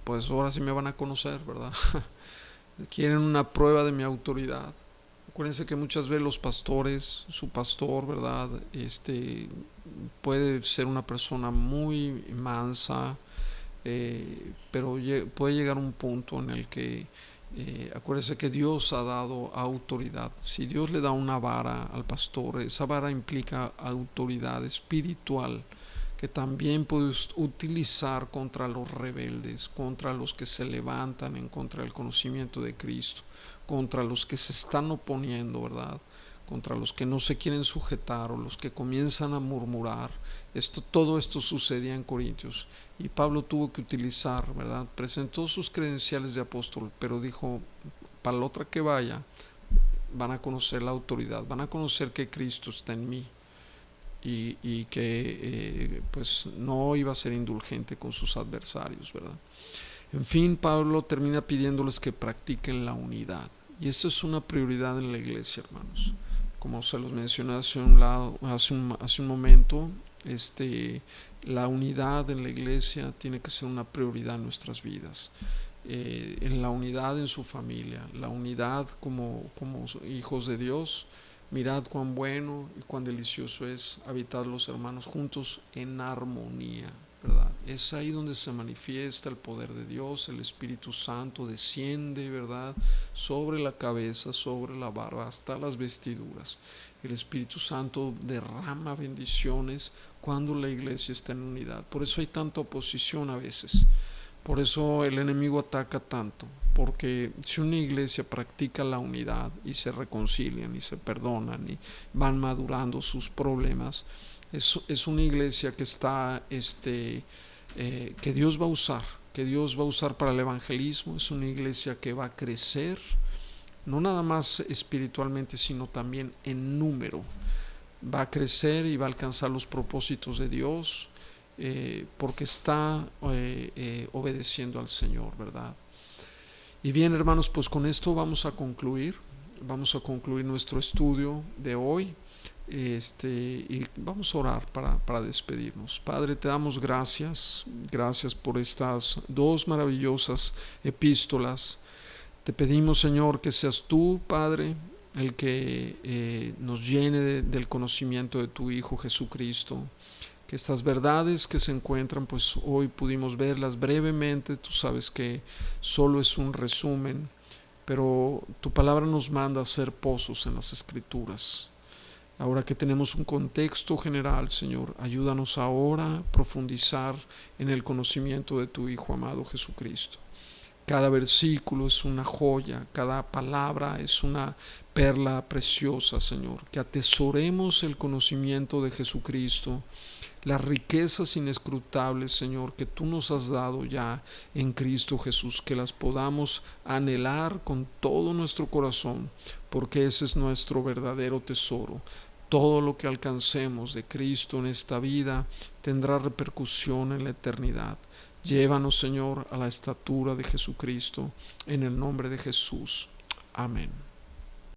pues ahora sí me van a conocer, ¿verdad? Quieren una prueba de mi autoridad. Acuérdense que muchas veces los pastores, su pastor, ¿verdad?, puede ser una persona muy mansa, pero puede llegar un punto en el que acuérdense que Dios ha dado autoridad. Si Dios le da una vara al pastor, esa vara implica autoridad espiritual que también puedes utilizar contra los rebeldes, contra los que se levantan en contra del conocimiento de Cristo, contra los que se están oponiendo, ¿verdad? Contra los que no se quieren sujetar o los que comienzan a murmurar. Todo esto sucedía en Corintios y Pablo tuvo que utilizar, ¿verdad? Presentó sus credenciales de apóstol, pero dijo, para la otra que vaya, van a conocer la autoridad, van a conocer que Cristo está en mí y que pues no iba a ser indulgente con sus adversarios, ¿verdad? En fin, Pablo termina pidiéndoles que practiquen la unidad. Y esto es una prioridad en la iglesia, hermanos. Como se los mencioné hace un momento, la unidad en la iglesia tiene que ser una prioridad en nuestras vidas. En la unidad en su familia, la unidad como hijos de Dios. Mirad cuán bueno y cuán delicioso es habitar los hermanos juntos en armonía, ¿verdad? Es ahí donde se manifiesta el poder de Dios, el Espíritu Santo desciende, ¿verdad? Sobre la cabeza, sobre la barba, hasta las vestiduras. El Espíritu Santo derrama bendiciones cuando la iglesia está en unidad. Por eso hay tanta oposición a veces. Por eso el enemigo ataca tanto, porque si una iglesia practica la unidad y se reconcilian y se perdonan y van madurando sus problemas, es una iglesia que está, que Dios va a usar, para el evangelismo. Es una iglesia que va a crecer, no nada más espiritualmente, sino también en número. Va a crecer y va a alcanzar los propósitos de Dios. Porque está obedeciendo al Señor, ¿verdad? Y bien, hermanos, pues con esto vamos a concluir nuestro estudio de hoy, y vamos a orar para despedirnos. Padre, te damos gracias por estas dos maravillosas epístolas. Te pedimos, Señor, que seas tú, Padre, el que nos llene del conocimiento de tu Hijo Jesucristo. Que estas verdades que se encuentran, pues hoy pudimos verlas brevemente. Tú sabes que solo es un resumen, pero tu palabra nos manda a hacer pozos en las Escrituras. Ahora que tenemos un contexto general, Señor, ayúdanos ahora a profundizar en el conocimiento de tu Hijo amado Jesucristo. Cada versículo es una joya, cada palabra es una perla preciosa, Señor. Que atesoremos el conocimiento de Jesucristo, las riquezas inescrutables, Señor, que tú nos has dado ya en Cristo Jesús, que las podamos anhelar con todo nuestro corazón, porque ese es nuestro verdadero tesoro. Todo lo que alcancemos de Cristo en esta vida tendrá repercusión en la eternidad. Llévanos, Señor, a la estatura de Jesucristo, en el nombre de Jesús. Amén.